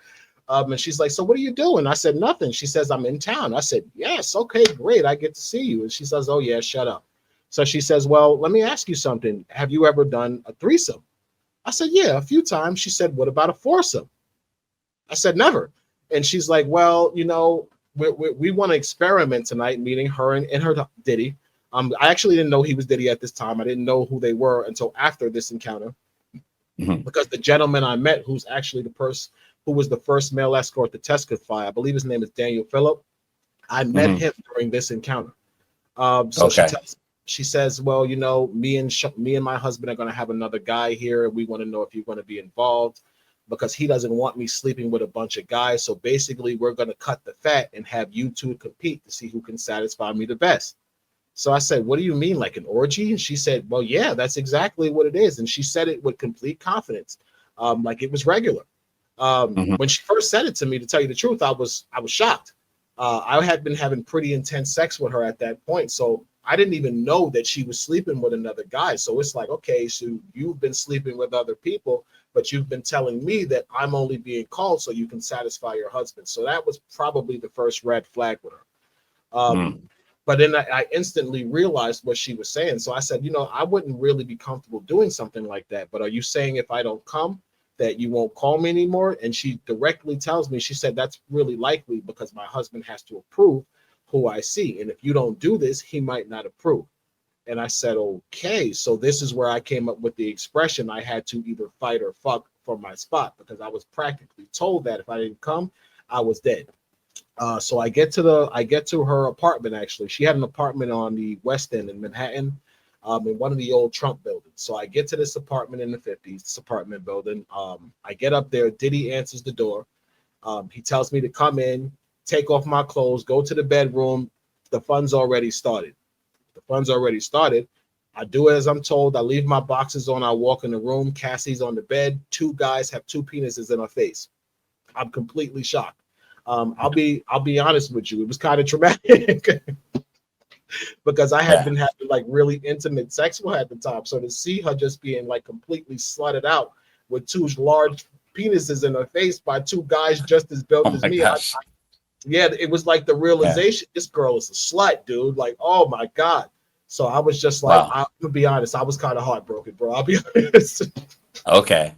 And she's like, so what are you doing? I said, nothing. She says, I'm in town. I said, yes. Okay, great. I get to see you. And she says, oh yeah, shut up. So she says, well, let me ask you something. Have you ever done a threesome? I said, yeah, a few times. She said, what about a foursome? I said, never. And she's like, well, you know, we want to experiment tonight, meeting her and her Diddy. I actually didn't know he was Diddy at this time. I didn't know who they were until after this encounter, because the gentleman I met, who's actually the person who was the first male escort to testify, I believe his name is Daniel Phillip. I met him during this encounter. So she says, well, you know, me and my husband are going to have another guy here. We want to know if you're going to be involved, because he doesn't want me sleeping with a bunch of guys. So basically, we're going to cut the fat and have you two compete to see who can satisfy me the best. So I said, what do you mean, like an orgy? And she said, well, yeah, that's exactly what it is. And she said it with complete confidence, like it was regular. When she first said it to me, to tell you the truth, I was shocked. I had been having pretty intense sex with her at that point. So I didn't even know that she was sleeping with another guy. So it's like, okay, so you've been sleeping with other people, but you've been telling me that I'm only being called so you can satisfy your husband. So that was probably the first red flag with her. But then I instantly realized what she was saying. So I said, you know, I wouldn't really be comfortable doing something like that. But are you saying if I don't come, that you won't call me anymore? And she directly tells me, she said, that's really likely because my husband has to approve who I see. And if you don't do this, he might not approve. And I said, okay. So this is where I came up with the expression, I had to either fight or fuck for my spot, because I was practically told that if I didn't come, I was dead. So I get to her apartment. Actually, she had an apartment on the West End in Manhattan, in one of the old Trump buildings. So I get to this apartment in the 50s, this apartment building. I get up there. Diddy answers the door. He tells me to come in, take off my clothes, go to the bedroom. The fun's already started. I do as I'm told. I leave my boxes on. I walk in the room. Cassie's on the bed. Two guys have two penises in her face. I'm completely shocked. I'll be honest with you. It was kind of traumatic because I had been having like really intimate sex with her at the time. So to see her just being like completely slutted out with two large penises in her face by two guys just as built as me. Yeah, it was like the realization, this girl is a slut, dude. Like, oh my God. So I was just like, I'm gonna be honest, I was kind of heartbroken, bro. I'll be honest. Okay.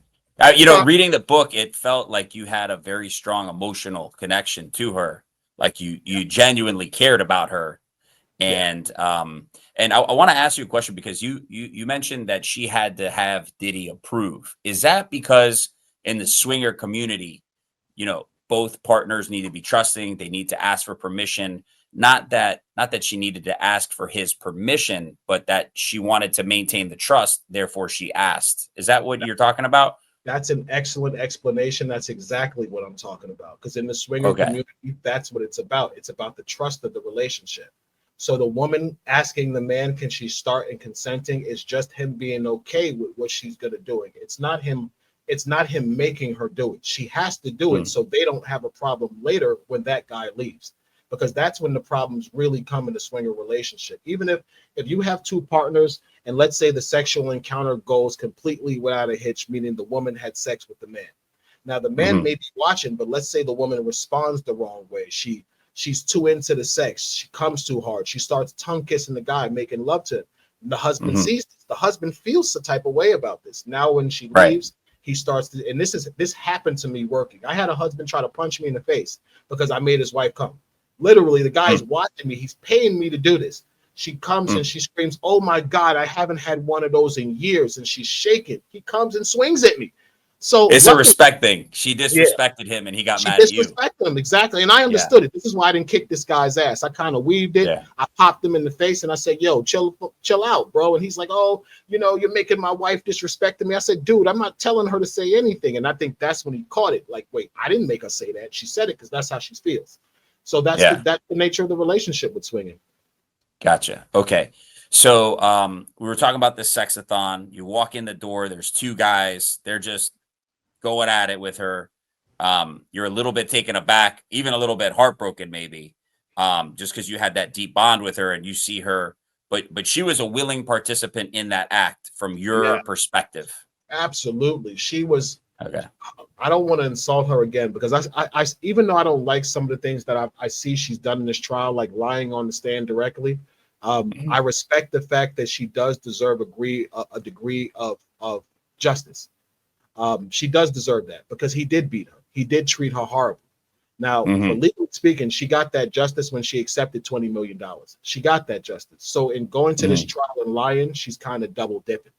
You know, reading the book, it felt like you had a very strong emotional connection to her. Like you genuinely cared about her. And I want to ask you a question, because you mentioned that she had to have Diddy approve. Is that because in the swinger community, you know, both partners need to be trusting, they need to ask for permission, not that she needed to ask for his permission, but that she wanted to maintain the trust, therefore she asked. Is that what you're talking about? That's an excellent explanation. That's exactly what I'm talking about. Because in the swinger community, that's what it's about. It's about the trust of the relationship. So the woman asking the man, can she start, and consenting is just him being okay with what she's gonna do. It's not him making her do it. She has to do it so they don't have a problem later when that guy leaves. Because that's when the problems really come in the swinger relationship. Even if you have two partners, and let's say the sexual encounter goes completely without a hitch, meaning the woman had sex with the man. Now the man may be watching, but let's say the woman responds the wrong way. She's too into the sex. She comes too hard. She starts tongue kissing the guy, making love to him. And the husband sees this. The husband feels the type of way about this. Now when she leaves, he starts to, and this happened to me working. I had a husband try to punch me in the face because I made his wife come. Literally, the guy's watching me. He's paying me to do this. She comes and she screams, "Oh my God, I haven't had one of those in years." And she's shaking. He comes and swings at me. So it's a respect thing. She disrespected him and he got mad at you. She disrespected him, exactly. And I understood it. This is why I didn't kick this guy's ass. I kind of weaved it. I popped him in the face and I said, "Yo, chill out, bro." And he's like, "Oh, you know, you're making my wife disrespecting me." I said, "Dude, I'm not telling her to say anything." And I think that's when he caught it. Like, wait, I didn't make her say that. She said it because that's how she feels. So that's the nature of the relationship with swinging. Gotcha. Okay. So we were talking about this sexathon. You walk in the door, there's two guys, they're just going at it with her. You're a little bit taken aback, even a little bit heartbroken, maybe, just because you had that deep bond with her and you see her, but she was a willing participant in that act from your perspective. Absolutely. She was. Okay. I don't want to insult her again because I even though I don't like some of the things that I see she's done in this trial, like lying on the stand directly, I respect the fact that she does deserve a degree of justice. She does deserve that because he did beat her. He did treat her horribly. Now, for legally speaking, she got that justice when she accepted $20 million. She got that justice. So in going to this trial and lying, she's kind of double dipping.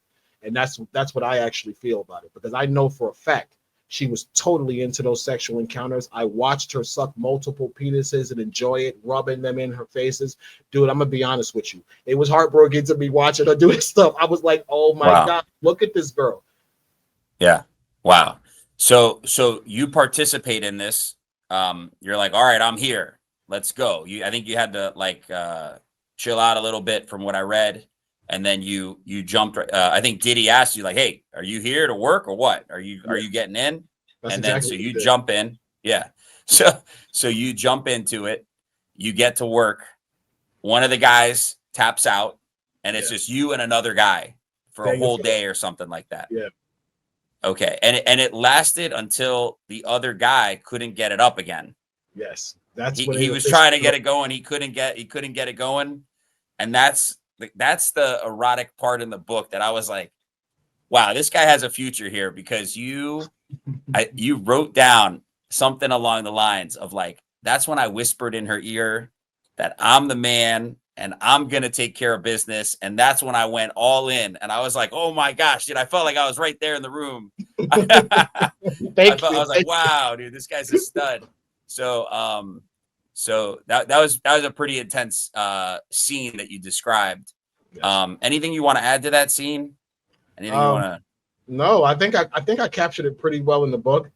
And that's what I actually feel about it, because I know for a fact she was totally into those sexual encounters. I watched her suck multiple penises and enjoy it, rubbing them in her faces. Dude, I'm going to be honest with you. It was heartbreaking to me watching her do this stuff. I was like, oh my God, look at this girl. Yeah. Wow. So you participate in this. You're like, all right, I'm here. Let's go. I think you had to like chill out a little bit from what I read. And then you jumped. I think Diddy asked you like, "Hey, are you here to work or what? Are you getting in?" That's and exactly then so you jump in. Yeah. So you jump into it. You get to work. One of the guys taps out, and it's just you and another guy for a whole day or something like that. Yeah. Okay. And it lasted until the other guy couldn't get it up again. Yes. That's he was trying to get it going. He couldn't get it going, and that's the erotic part in the book that I was like, wow, this guy has a future here, because you wrote down something along the lines of like, that's when I whispered in her ear that I'm the man and I'm going to take care of business. And that's when I went all in. And I was like, oh my gosh, dude, I felt like I was right there in the room. I was like, wow, dude, this guy's a stud. So that was a pretty intense scene that you described. Yes. Anything you want to add to that scene? Anything you want to? No, I think I captured it pretty well in the book.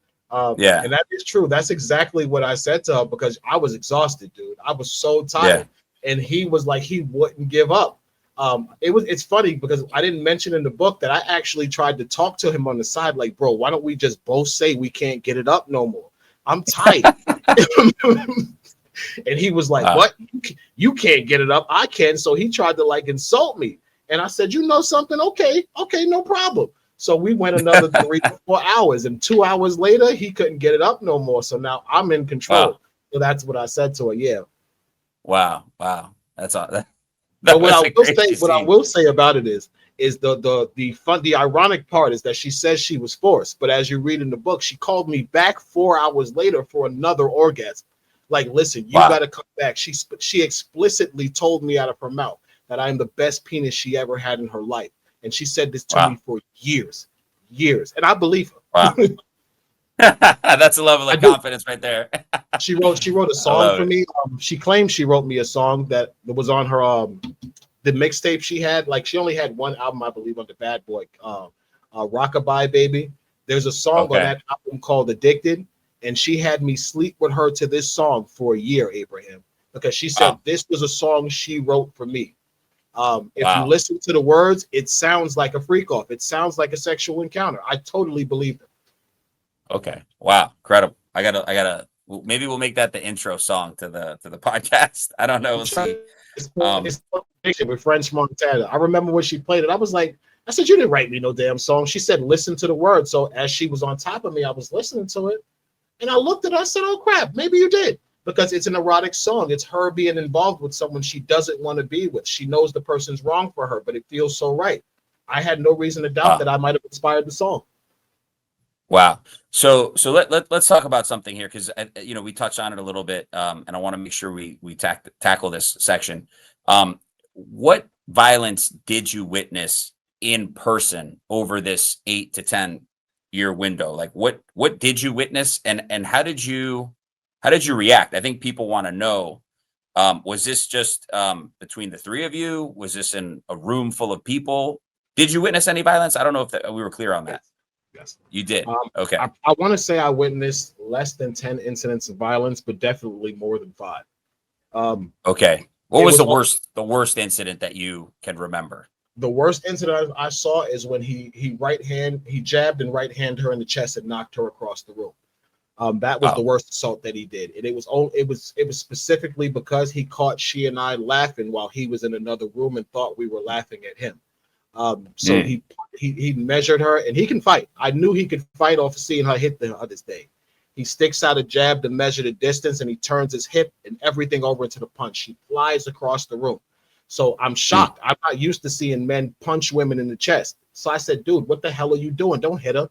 Yeah, and that is true. That's exactly what I said to her, because I was exhausted, dude. I was so tired, and he was like, he wouldn't give up. It's funny because I didn't mention in the book that I actually tried to talk to him on the side, like, bro, why don't we just both say we can't get it up no more? I'm tired. And he was like, what? You can't get it up. I can. So he tried to like insult me. And I said, you know something? Okay, no problem. So we went another 3 to 4 hours. And 2 hours later, he couldn't get it up no more. So now I'm in control. Wow. So that's what I said to her. Yeah. Wow. That's all. But what I will say about it is the ironic part is that she says she was forced. But as you read in the book, she called me back 4 hours later for another orgasm. Like, listen, you got to come back. She explicitly told me out of her mouth that I am the best penis she ever had in her life. And she said this to me for years. And I believe her. Wow. That's a level of confidence right there. She wrote a song for me. She claimed she wrote me a song that was on her the mixtape she had. Like, she only had one album, I believe, on the Bad Boy, Rockabye Baby. There's a song on that album called Addicted. And she had me sleep with her to this song for a year, Abraham, because she said this was a song she wrote for me. If you listen to the words, it sounds like a freak off. It sounds like a sexual encounter. I totally believe it. Okay. Wow. Incredible. I gotta, maybe we'll make that the intro song to the podcast. I don't know. We'll see. It's with French Montana. I remember when she played it. I said, you didn't write me no damn song. She said, listen to the words. So as she was on top of me, I was listening to it. And I looked at her, I said, oh, crap, maybe you did. Because it's an erotic song. It's her being involved with someone she doesn't want to be with. She knows the person's wrong for her, but it feels so right. I had no reason to doubt that I might have inspired the song. Wow. So let's talk about something here, because we touched on it a little bit, and I want to make sure we tackle this section. What violence did you witness in person over this 8 to 10 year window? Like, what did you witness, and how did you react? I think people want to know, was this just between the three of you? Was this in a room full of people? Did you witness any violence? I don't know if we were clear on that. Yes, you did. Okay. I want to say I witnessed less than 10 incidents of violence, but definitely more than 5. Okay. What was the worst incident that you can remember? The worst incident I saw is when he jabbed and right handed her in the chest and knocked her across the room. That was the worst assault that he did, and it was specifically because he caught she and I laughing while he was in another room and thought we were laughing at him. So he measured her, and he can fight. I knew he could fight off of seeing her hit the other day. He sticks out a jab to measure the distance, and he turns his hip and everything over into the punch. She flies across the room. So I'm shocked. I'm not used to seeing men punch women in the chest. So I said, dude, what the hell are you doing? Don't hit her.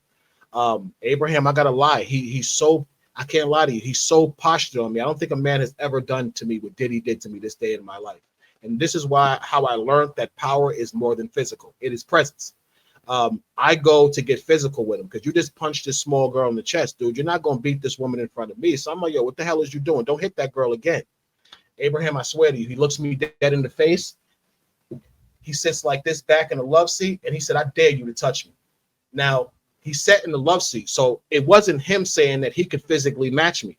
Abraham, I gotta lie. He's so, I can't lie to you. He's so postured on me. I don't think a man has ever done to me what Diddy did to me this day in my life. And this is how I learned that power is more than physical. It is presence. I go to get physical with him because you just punched this small girl in the chest, dude. You're not going to beat this woman in front of me. So I'm like, yo, what the hell is you doing? Don't hit that girl again. Abraham, I swear to you, he looks me dead in the face. He sits like this back in the love seat, and he said, I dare you to touch me. Now, he sat in the love seat, so it wasn't him saying that he could physically match me.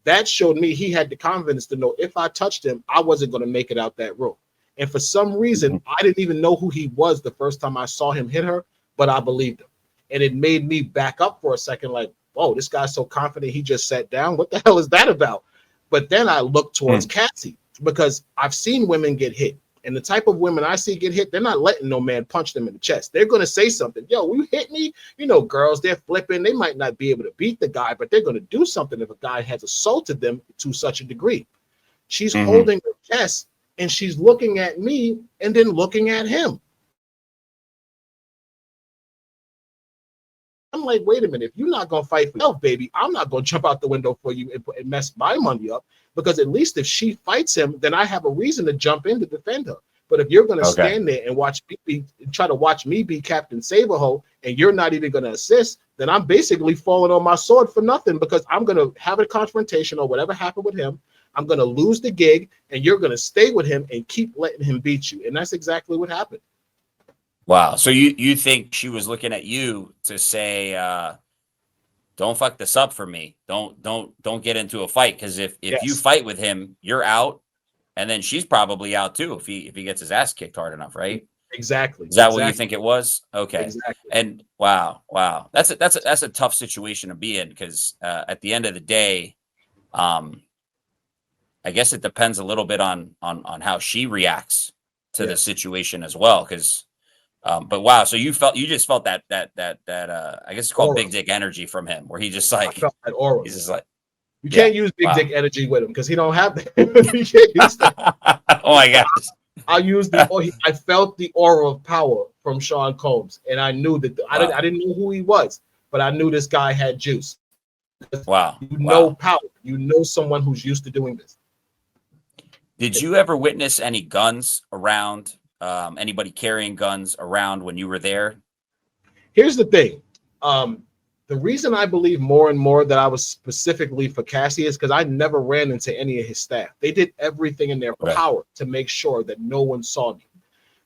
That showed me he had the confidence to know if I touched him, I wasn't going to make it out that room. And for some reason, I didn't even know who he was the first time I saw him hit her, but I believed him. And it made me back up for a second, like, whoa, this guy's so confident he just sat down. What the hell is that about? But then I looked towards Cassie because I've seen women get hit. And the type of women I see get hit, they're not letting no man punch them in the chest. They're going to say something. Yo, you hit me? You know, girls, they're flipping. They might not be able to beat the guy, but they're going to do something if a guy has assaulted them to such a degree. She's holding her chest, and she's looking at me and then looking at him. I'm like, wait a minute. If you're not going to fight for yourself, baby, I'm not going to jump out the window for you and mess my money up, because at least if she fights him, then I have a reason to jump in to defend her. But if you're going to stand there and try to watch me be Captain Saberho, and you're not even going to assist, then I'm basically falling on my sword for nothing, because I'm going to have a confrontation or whatever happened with him. I'm going to lose the gig, and you're going to stay with him and keep letting him beat you. And that's exactly what happened. Wow. So you think she was looking at you to say, don't fuck this up for me. Don't get into a fight. Because if you fight with him, you're out. And then she's probably out too if he gets his ass kicked hard enough, right? Exactly. Is that what you think it was? Okay. Exactly. And wow. That's a tough situation to be in, because at the end of the day, I guess it depends a little bit on how she reacts to the situation as well. Because but wow, so you just felt that I guess it's called big dick energy from him, where he just like, I felt that aura. He's just like, you can't use big dick energy with him because he don't have that. You can't use that. Oh my gosh. I felt the aura of power from Sean Combs, and I knew that I didn't know who he was, but I knew this guy had juice. Wow. You know power. You know someone who's used to doing this. Did you ever witness any guns around? Anybody carrying guns around when you were there? Here's the thing. The reason I believe more and more that I was specifically for Cassie is because I never ran into any of his staff. They did everything in their power to make sure that no one saw me.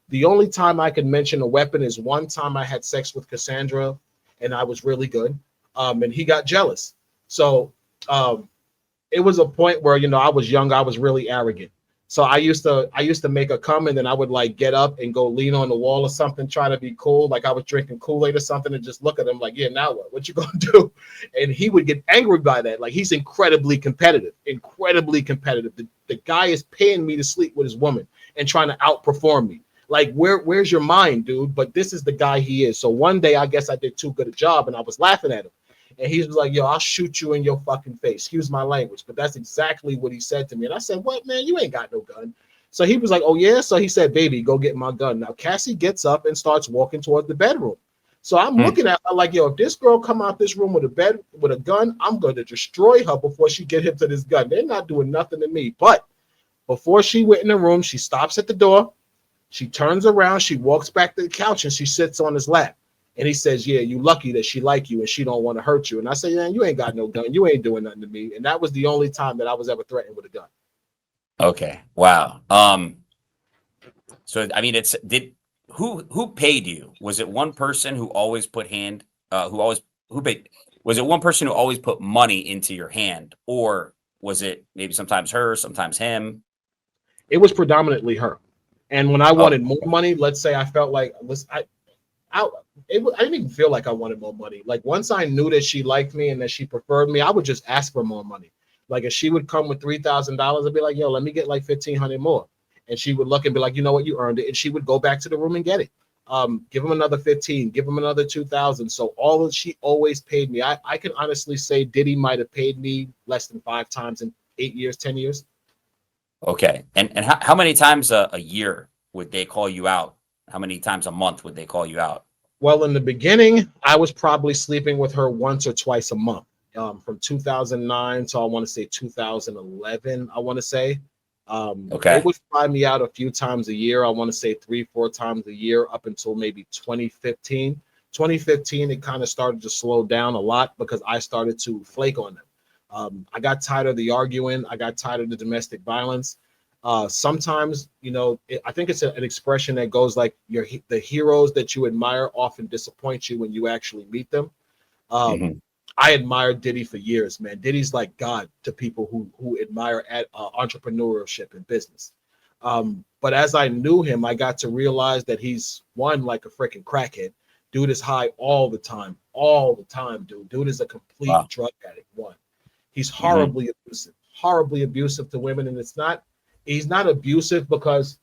The only time I can mention a weapon is one time I had sex with Cassandra, and I was really good, and he got jealous. So it was a point where, you know, I was young, I was really arrogant. So I used to make her come, and then I would like get up and go lean on the wall or something, try to be cool, like I was drinking Kool-Aid or something, and just look at him like, yeah, now what? What you gonna do? And he would get angry by that. Like, he's incredibly competitive. The guy is paying me to sleep with his woman and trying to outperform me. Like, where's your mind, dude? But this is the guy he is. So one day, I guess I did too good a job, and I was laughing at him. And he was like, yo, I'll shoot you in your fucking face. Excuse my language, but that's exactly what he said to me. And I said, what, man? You ain't got no gun. So he was like, oh, yeah? So he said, baby, go get my gun. Now, Cassie gets up and starts walking towards the bedroom. So I'm looking at her like, yo, if this girl come out this room with a gun, I'm going to destroy her before she get him to this gun. They're not doing nothing to me. But before she went in the room, she stops at the door. She turns around. She walks back to the couch, and she sits on his lap. And he says, yeah, you lucky that she like you and she don't want to hurt you. And I say, man, you ain't got no gun. You ain't doing nothing to me. And that was the only time that I was ever threatened with a gun. Okay. Wow. So, I mean, who paid you? Was it one person who always put was it one person who always put money into your hand, or was it maybe sometimes her, sometimes him? It was predominantly her. And when I wanted more money, let's say I felt like, I didn't even feel like I wanted more money. Like, once I knew that she liked me and that she preferred me, I would just ask for more money. Like, if she would come with $3,000, I'd be like, yo, let me get like 1,500 more. And she would look and be like, you know what, you earned it. And she would go back to the room and get it. Give him another 15, give him another 2,000. So she always paid me. I can honestly say Diddy might have paid me less than 5 times in 8 years, 10 years. Okay. And how many times a year would they call you out? How many times a month would they call you out? Well, in the beginning, I was probably sleeping with her once or twice a month, from 2009 to I want to say 2011. I want to say they Okay. would fly me out a few times a year. I want to say 3-4 times a year up until maybe 2015. 2015, it kind of started to slow down a lot because I started to flake on them. I got tired of the arguing. I got tired of the domestic violence. Sometimes, I think it's an expression that goes like the heroes that you admire often disappoint you when you actually meet them. Mhm. I admired Diddy for years, man. Diddy's like God to people who admire entrepreneurship and business. But as I knew him, I got to realize that he's one like a freaking crackhead. Dude is high all the time, dude. Dude is a complete Wow. drug addict. One, he's Mhm. horribly abusive to women, and he's not abusive because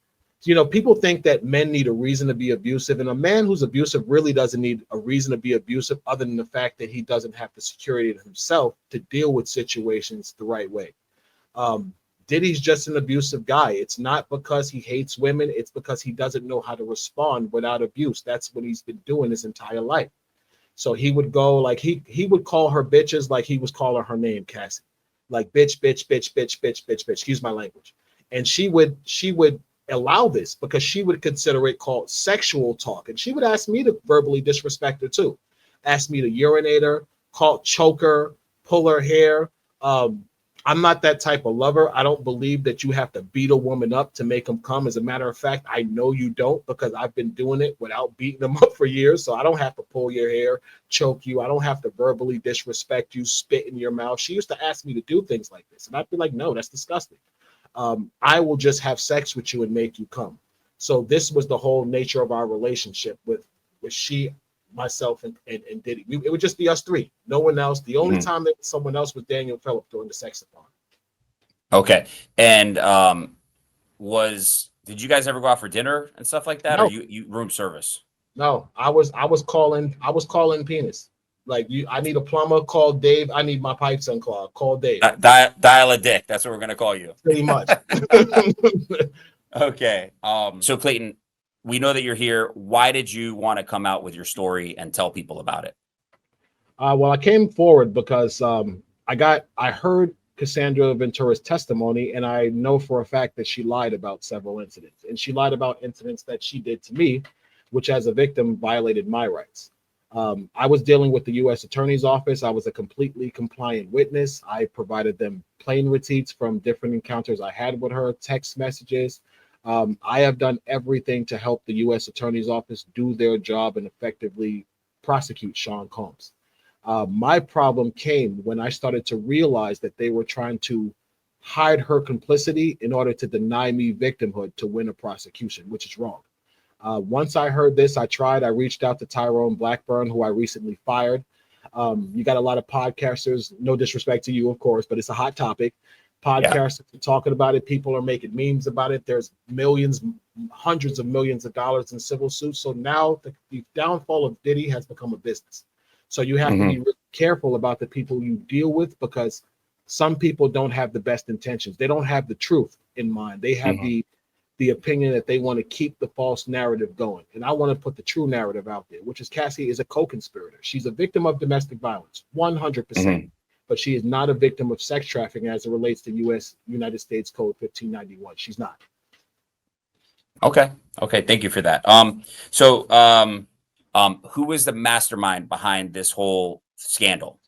people think that men need a reason to be abusive, and a man who's abusive really doesn't need a reason to be abusive other than the fact that he doesn't have the security in himself to deal with situations the right way. Diddy's just an abusive guy. It's not because he hates women, it's because he doesn't know how to respond without abuse. That's what he's been doing his entire life. So he would go like he would call her bitches like he was calling her name, Cassie. Like bitch, bitch, bitch, bitch, bitch, bitch, bitch. Excuse my language. And she would allow this because she would consider it called sexual talk. And she would ask me to verbally disrespect her too. Ask me to urinate her, choke her, pull her hair. I'm not that type of lover. I don't believe that you have to beat a woman up to make them come. As a matter of fact, I know you don't because I've been doing it without beating them up for years. So I don't have to pull your hair, choke you. I don't have to verbally disrespect you, spit in your mouth. She used to ask me to do things like this. And I'd be like, no, that's disgusting. I will just have sex with you and make you come. So this was the whole nature of our relationship with she, myself, and Diddy. It would just be us three, no one else. The only Mhm. time that someone else was Daniel Phillip during the sexathon. Okay. And did you guys ever go out for dinner and stuff like that, or No, you room service? no, I was calling penis. Like I need a plumber. Call Dave. I need my pipes unclogged. Call Dave. Dial a dick. That's what we're gonna call you. Pretty much. Okay. So Clayton, we know that you're here. Why did you want to come out with your story and tell people about it? Well, I came forward because I heard Cassandra Ventura's testimony, and I know for a fact that she lied about several incidents, and she lied about incidents that she did to me, which as a victim violated my rights. I was dealing with the U.S. Attorney's Office. I was a completely compliant witness. I provided them plane receipts from different encounters I had with her, text messages. I have done everything to help the U.S. Attorney's Office do their job and effectively prosecute Sean Combs. My problem came when I started to realize that they were trying to hide her complicity in order to deny me victimhood to win a prosecution, which is wrong. Once I heard this, I reached out to Tyrone Blackburn, who I recently fired. You got a lot of podcasters, no disrespect to you, of course, but it's a hot topic. Yeah. Podcasters are talking about it. People are making memes about it. There's millions, hundreds of millions of dollars in civil suits. So now the downfall of Diddy has become a business. So you have to be Mhm. really careful about the people you deal with because some people don't have the best intentions. They don't have the truth in mind. They have Mhm. the opinion that they want to keep the false narrative going. And I want to put the true narrative out there, which is Cassie is a co-conspirator. She's a victim of domestic violence, 100%. Mhm. But she is not a victim of sex trafficking as it relates to United States Code 1591. She's not. Okay. Okay. Thank you for that. Who was the mastermind behind this whole scandal?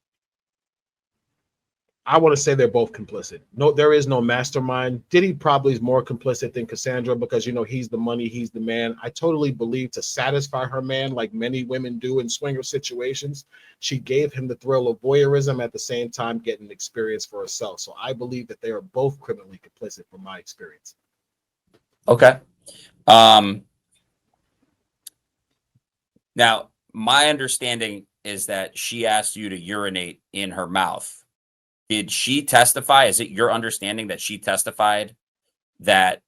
I want to say they're both complicit. No, there is no mastermind. Diddy probably is more complicit than Cassandra because he's the money, he's the man. I totally believe to satisfy her man, like many women do in swinger situations, she gave him the thrill of voyeurism at the same time getting experience for herself. So I believe that they are both criminally complicit from my experience. Okay. Now, my understanding is that she asked you to urinate in her mouth. Did she testify? Is it your understanding that she testified that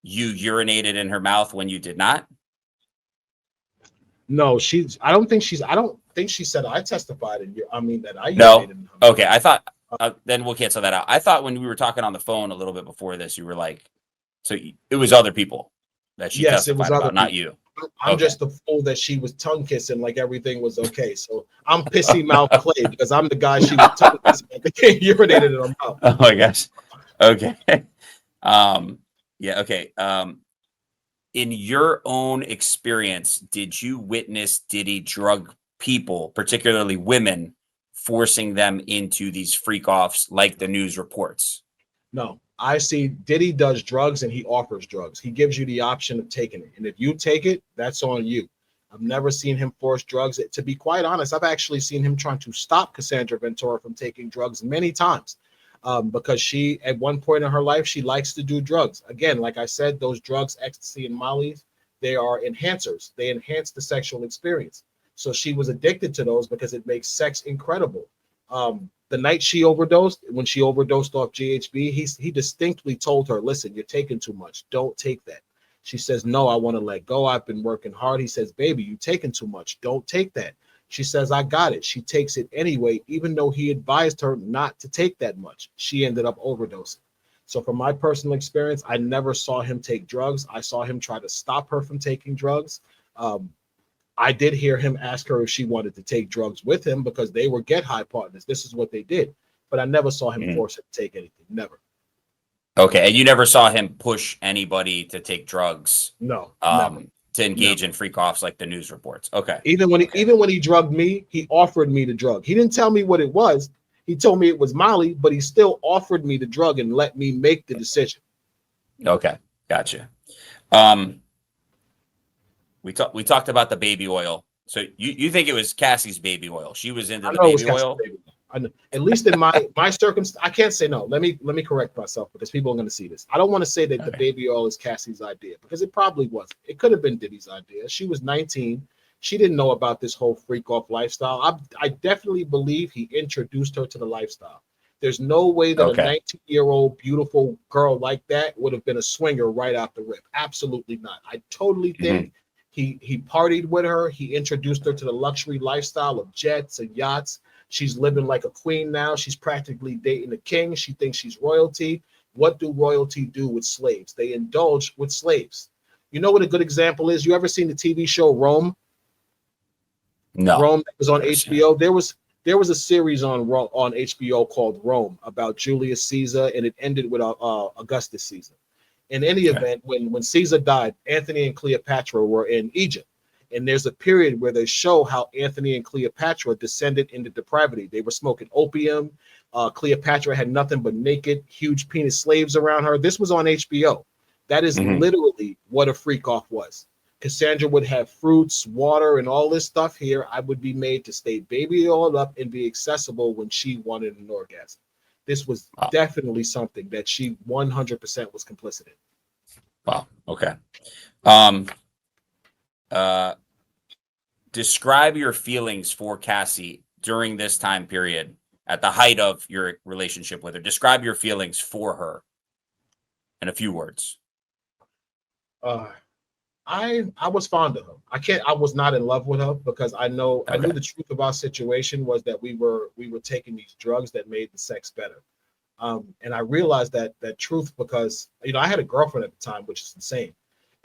you urinated in her mouth when you did not? No, I don't think she said I testified in your. I mean that I urinated No. in her Okay. mouth. I thought, then we'll cancel that out. I thought when we were talking on the phone a little bit before this, you were like, so it was other people. that she Yes, it was testified other about, not people. you. I'm Okay. just the fool that she was tongue kissing like everything was okay. So I'm pissy mouth Clay because I'm the guy she was tongue kissing. They urinated in her mouth. Oh my gosh. Okay. Yeah. Okay. In your own experience, did you witness Diddy drug people, particularly women, forcing them into these freak offs like the news reports? No, I see Diddy does drugs and he offers drugs. He gives you the option of taking it. And if you take it, that's on you. I've never seen him force drugs. To be quite honest, I've actually seen him trying to stop Cassandra Ventura from taking drugs many times because she, at one point in her life, she likes to do drugs. Again, like I said, those drugs, ecstasy and molly, they are enhancers. They enhance the sexual experience. So she was addicted to those because it makes sex incredible. The night she overdosed, when she overdosed off GHB, he distinctly told her, listen, you're taking too much. Don't take that. She says, no, I want to let go. I've been working hard. He says, baby, you're taking too much. Don't take that. She says, I got it. She takes it anyway, even though he advised her not to take that much. She ended up overdosing. So from my personal experience, I never saw him take drugs. I saw him try to stop her from taking drugs. I did hear him ask her if she wanted to take drugs with him because they were get high partners. This is what they did. But I never saw him force her to take anything. Never. Okay. And you never saw him push anybody to take drugs? No, never. To engage Never. in freak offs like the news reports. Okay. Even when he drugged me, he offered me the drug. He didn't tell me what it was. He told me it was Molly, but he still offered me the drug and let me make the decision. Okay. Gotcha. We talked about the baby oil. So you think it was Cassie's baby oil? She was into I the know it was baby oil? baby oil. I know. At least in my circumstance, I can't say no. Let me correct myself because people are going to see this. I don't want to say that the baby oil is Cassie's idea because it probably wasn't. It could have been Diddy's idea. She was 19. She didn't know about this whole freak off lifestyle. I definitely believe he introduced her to the lifestyle. There's no way that a 19-year-old beautiful girl like that would have been a swinger right out the rip. Absolutely not. I totally think he partied with her. He introduced her to the luxury lifestyle of jets and yachts. She's living like a queen now. She's practically dating a king. She thinks she's royalty. What do royalty do with slaves? They indulge with slaves. You know what a good example is? You ever seen the TV show Rome? No. Rome that was on HBO. There was a series on HBO called Rome about Julius Caesar, and it ended with Augustus Caesar. In any event, when Caesar died, Anthony and Cleopatra were in Egypt. And there's a period where they show how Anthony and Cleopatra descended into depravity. They were smoking opium. Cleopatra had nothing but naked, huge penis slaves around her. This was on HBO. That is literally what a freak off was. Cassandra would have fruits, water, and all this stuff here. I would be made to stay baby oiled up and be accessible when she wanted an orgasm. This was definitely something that she 100% was complicit in. Wow. Okay. Describe your feelings for Cassie during this time period at the height of your relationship with her. Describe your feelings for her in a few words. I was fond of her. I was not in love with her because I knew the truth of our situation was that we were taking these drugs that made the sex better. And I realized that truth because I had a girlfriend at the time, which is insane.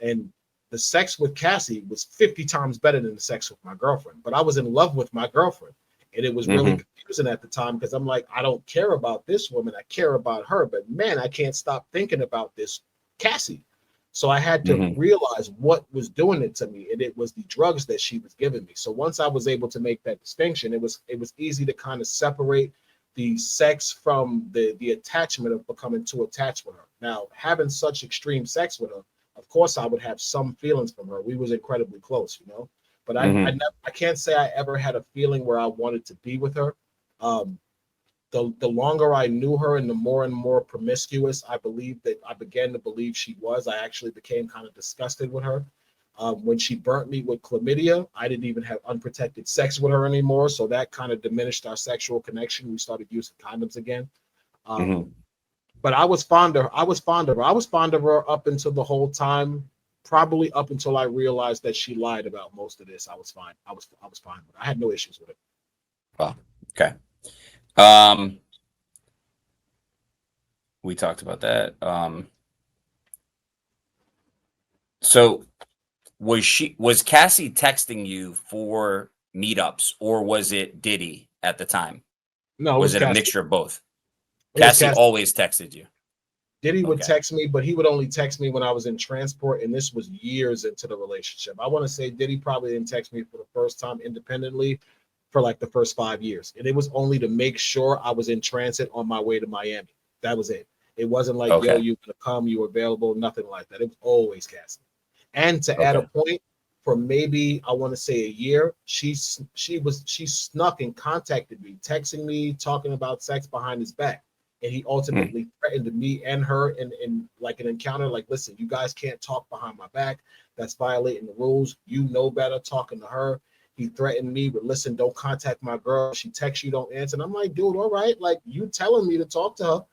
And the sex with Cassie was 50 times better than the sex with my girlfriend. But I was in love with my girlfriend. And it was really confusing at the time because I'm like, I don't care about this woman. I care about her. But man, I can't stop thinking about this Cassie. So I had to realize what was doing it to me. And it was the drugs that she was giving me. So once I was able to make that distinction, it was easy to kind of separate the sex from the attachment of becoming too attached with her. Now, having such extreme sex with her, of course, I would have some feelings from her. We was incredibly close, but I can't say I ever had a feeling where I wanted to be with her. The longer I knew her and the more and more promiscuous I began to believe she was, I actually became kind of disgusted with her. When she burnt me with chlamydia, I didn't even have unprotected sex with her anymore. So that kind of diminished our sexual connection. We started using condoms again. But I was fond of her. I was fond of her up until the whole time, probably up until I realized that she lied about most of this. I was fine. I was fine. I had no issues with it. Wow. Okay. We talked about that. So was Cassie texting you for meetups, or was it Diddy at the time? No, it Was was it a Cassie. mixture of both? It was Cassie Cassie. always texted you. Diddy would Okay. text me, but he would only text me when I was in transport, and this was years into the relationship. I want to say Diddy probably didn't text me for the first time independently for like the first 5 years, and it was only to make sure I was in transit on my way to Miami. That was it. It wasn't like, yo, Okay. you gonna come, you available, nothing like that. It was always Cassie. And to add a Okay. point, for maybe I want to say a year, she snuck and contacted me, texting me, talking about sex behind his back. And he ultimately threatened me and her in like an encounter, like, listen, you guys can't talk behind my back. That's violating the rules. You know better, talking to her. He threatened me with, listen, don't contact my girl. She texts you, don't answer. And I'm like, dude, all right, like, you telling me to talk to her.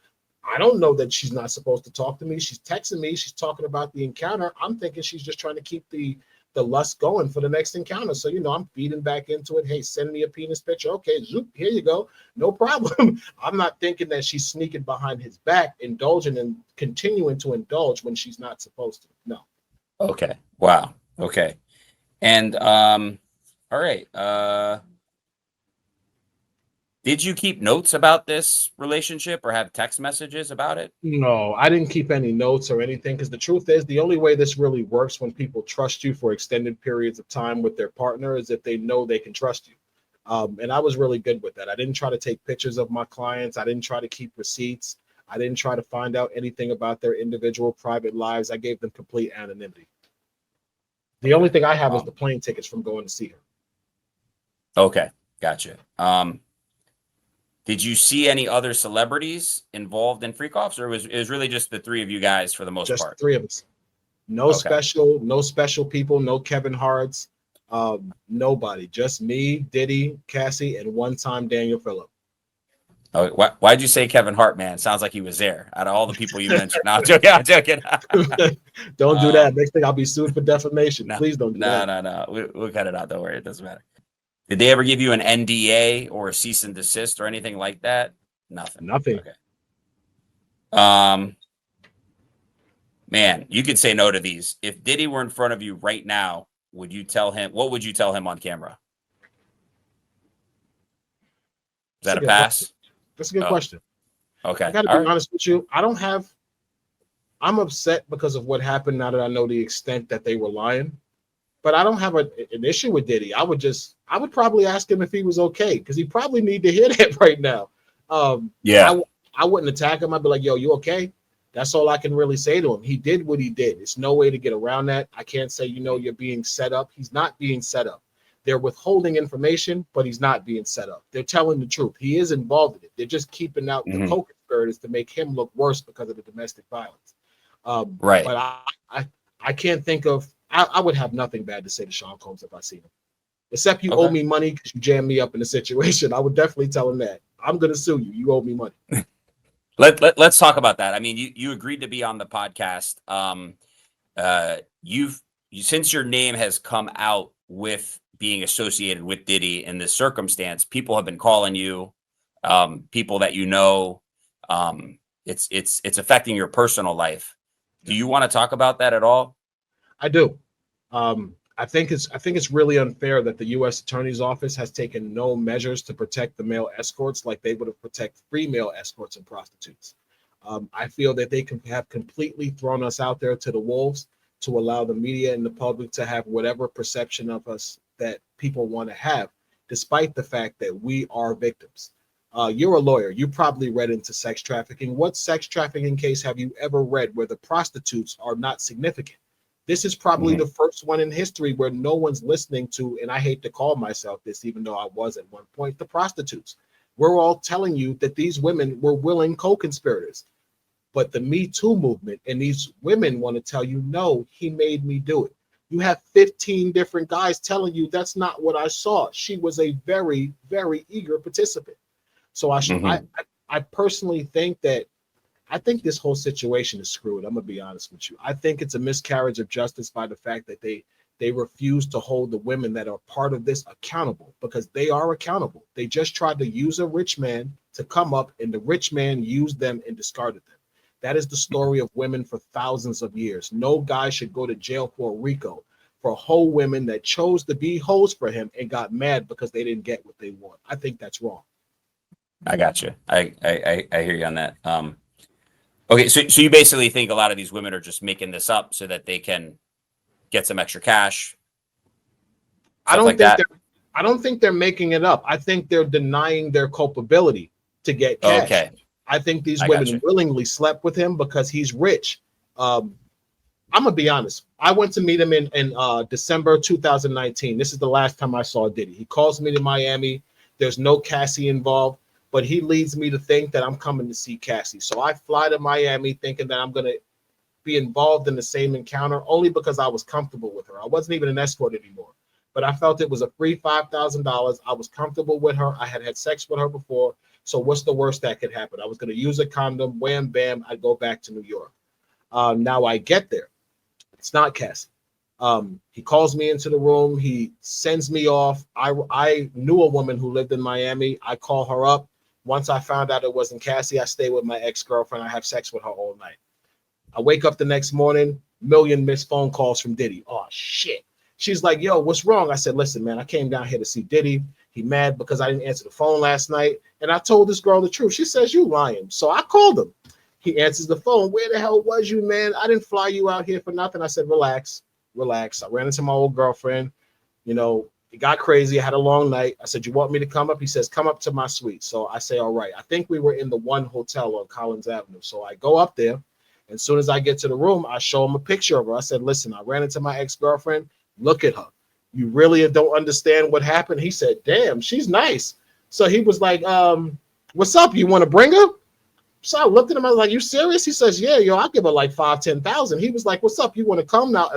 I don't know that she's not supposed to talk to me. She's texting me. She's talking about the encounter. I'm thinking she's just trying to keep the lust going for the next encounter. So, I'm feeding back into it. Hey, send me a penis picture. Okay, zoop, here you go. No problem. I'm not thinking that she's sneaking behind his back, indulging and continuing to indulge when she's not supposed to. No. Okay. Wow. Okay. And all right. Did you keep notes about this relationship or have text messages about it? No, I didn't keep any notes or anything, because the truth is, the only way this really works when people trust you for extended periods of time with their partner is if they know they can trust you. And I was really good with that. I didn't try to take pictures of my clients. I didn't try to keep receipts. I didn't try to find out anything about their individual private lives. I gave them complete anonymity. The only thing I have is the plane tickets from going to see her. Okay, gotcha. Did you see any other celebrities involved in freak offs, or it was really just the three of you guys for the most Just part? the three of us. No special people, no Kevin Harts, nobody. Just me, Diddy, Cassie, and one time Daniel Phillip. Oh, why'd you say Kevin Hart, man? Sounds like he was there out of all the people you mentioned. No, I'm joking. I'm joking. Don't do that. Next thing I'll be sued for defamation. No, Please don't do that. No. We'll cut it out. Don't worry. It doesn't matter. Did they ever give you an NDA or a cease and desist or anything like that? Nothing. Okay. Man, you could say no to these. If Diddy were in front of you right now, would you tell him? What would you tell him on camera? Is that a pass? That's a good question. Okay. I got to be honest with you. I'm upset because of what happened now that I know the extent that they were lying. But I don't have an issue with Diddy. I would probably ask him if he was okay, because he probably need to hear that right now. I wouldn't attack him. I'd be like, yo, you okay? That's all I can really say to him. He did what he did. It's no way to get around that. I can't say, you're being set up. He's not being set up. They're withholding information, but he's not being set up. They're telling the truth. He is involved in it. They're just keeping out the co-conspirators to make him look worse because of the domestic violence. Right. But I can't think of. I would have nothing bad to say to Sean Combs if I see him, except you owe me money because you jammed me up in a situation. I would definitely tell him that I'm going to sue you. You owe me money. Let's talk about that. I mean, you agreed to be on the podcast. Since your name has come out with being associated with Diddy in this circumstance, people have been calling you, people that it's affecting your personal life. Do you want to talk about that at all? I do. I think it's really unfair that the U.S. Attorney's Office has taken no measures to protect the male escorts like they would have protected female escorts and prostitutes. I feel that they have completely thrown us out there to the wolves to allow the media and the public to have whatever perception of us that people want to have, despite the fact that we are victims. You're a lawyer. You probably read into sex trafficking. What sex trafficking case have you ever read where the prostitutes are not significant? This is probably the first one in history where no one's listening to, and I hate to call myself this, even though I was at one point, the prostitutes. We're all telling you that these women were willing co-conspirators. But the Me Too movement and these women want to tell you, no, he made me do it. You have 15 different guys telling you that's not what I saw. She was a very, very eager participant. So I personally think that I think this whole situation is screwed. I'm gonna be honest with you. I think it's a miscarriage of justice by the fact that they refuse to hold the women that are part of this accountable, because they are accountable. They just tried to use a rich man to come up, and the rich man used them and discarded them. That is the story of women for thousands of years. No guy should go to jail for a RICO for whole women that chose to be hoes for him and got mad because they didn't get what they want. I think that's wrong. I got you. I hear you on that. Okay, so you basically think a lot of these women are just making this up so that they can get some extra cash. I don't think they're making it up. I think they're denying their culpability to get cash. Okay. I think these women willingly slept with him because he's rich. I'm gonna be honest. I went to meet him in December 2019. This is the last time I saw Diddy. He calls me to Miami. There's no Cassie involved, but he leads me to think that I'm coming to see Cassie. So I fly to Miami thinking that I'm gonna be involved in the same encounter only because I was comfortable with her. I wasn't even an escort anymore, but I felt it was a free $5,000. I was comfortable with her. I had sex with her before. So what's the worst that could happen? I was going to use a condom, wham, bam, I'd go back to New York. Now I get there. It's not Cassie. He calls me into the room. He sends me off. I knew a woman who lived in Miami. I call her up. Once I found out it wasn't Cassie, I stay with my ex-girlfriend. I have sex with her all night. I wake up the next morning, million missed phone calls from Diddy. Oh, shit. She's like, yo, what's wrong? I said, listen, man, I came down here to see Diddy. He mad because I didn't answer the phone last night. And I told this girl the truth. She says, you lying. So I called him. He answers the phone. Where the hell was you, man? I didn't fly you out here for nothing. I said, relax. I ran into my old girlfriend. You know, it got crazy. I had a long night. I said, you want me to come up? He says, come up to my suite. So I say, all right. I think we were in the one hotel on Collins Avenue. So I go up there. And as soon as I get to the room, I show him a picture of her. I said, listen, I ran into my ex-girlfriend. Look at her. You really don't understand what happened? He said, damn, she's nice. So he was like, what's up? You want to bring her? So I looked at him. I was like, you serious? He says, yeah, yo, I'll give her like 5,000-10,000. He was like, what's up? You want to come now?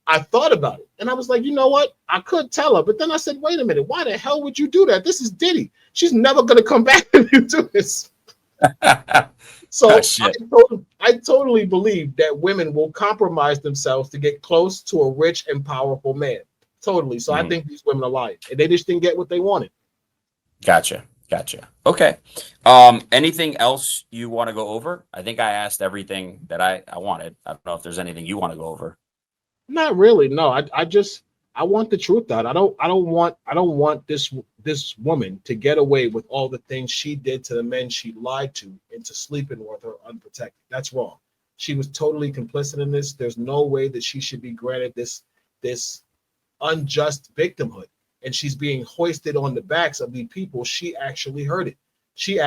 I thought about it. And I was like, you know what? I could tell her. But then I said, wait a minute. Why the hell would you do that? This is Diddy. She's never going to come back if you do this. So I totally believe that women will compromise themselves to get close to a rich and powerful man. Totally. So I think these women are lying. And they just didn't get what they wanted. Gotcha. Okay. Anything else you want to go over? I think I asked everything that I wanted. I don't know if there's anything you want to go over. Not really. No, I want the truth out. I don't want this woman to get away with all the things she did to the men she lied to into sleeping with her unprotected. That's wrong. She was totally complicit in this. There's no way that she should be granted this unjust victimhood. And she's being hoisted on the backs of the people she actually hurt. She's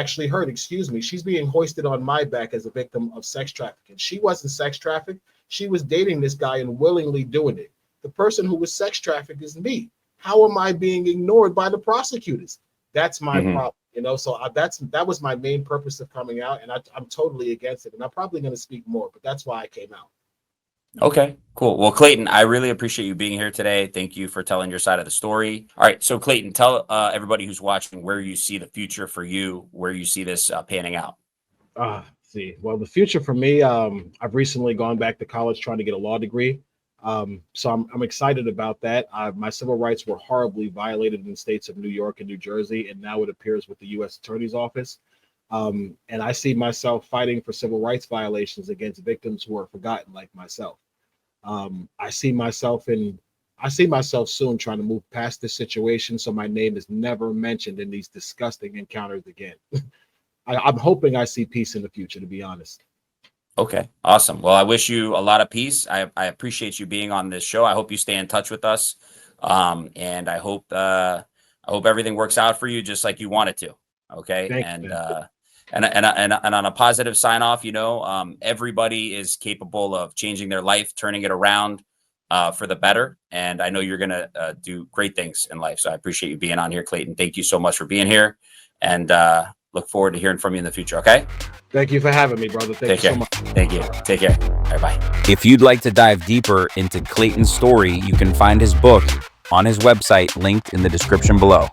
being hoisted on my back as a victim of sex trafficking. She wasn't sex trafficked. She was dating this guy and willingly doing it. The person who was sex trafficked is me. How am I being ignored by the prosecutors? That's my problem, you know. So that was my main purpose of coming out, and I'm totally against it. And I'm probably going to speak more, but that's why I came out. Okay, cool. Well, Clayton, I really appreciate you being here today. Thank you for telling your side of the story. All right, so Clayton, tell everybody who's watching where you see the future for you, where you see this panning out. Well, the future for me, I've recently gone back to college trying to get a law degree. So I'm excited about that. My civil rights were horribly violated in the states of New York and New Jersey, and now it appears with the U.S. Attorney's Office. And I see myself fighting for civil rights violations against victims who are forgotten like myself. I see myself soon trying to move past this situation so my name is never mentioned in these disgusting encounters again. I'm hoping I see peace in the future, to be honest. Okay, awesome. Well, I wish you a lot of peace. I appreciate you being on this show. I hope you stay in touch with us. And I hope everything works out for you just like you want it to. Okay. Thanks, and on a positive sign off, you know, everybody is capable of changing their life, turning it around for the better. And I know you're going to do great things in life. So I appreciate you being on here, Clayton. Thank you so much for being here. And look forward to hearing from you in the future. Okay. Thank you for having me, brother. Thank you so much. Thank you. Take care. All right, bye. If you'd like to dive deeper into Clayton's story, you can find his book on his website linked in the description below.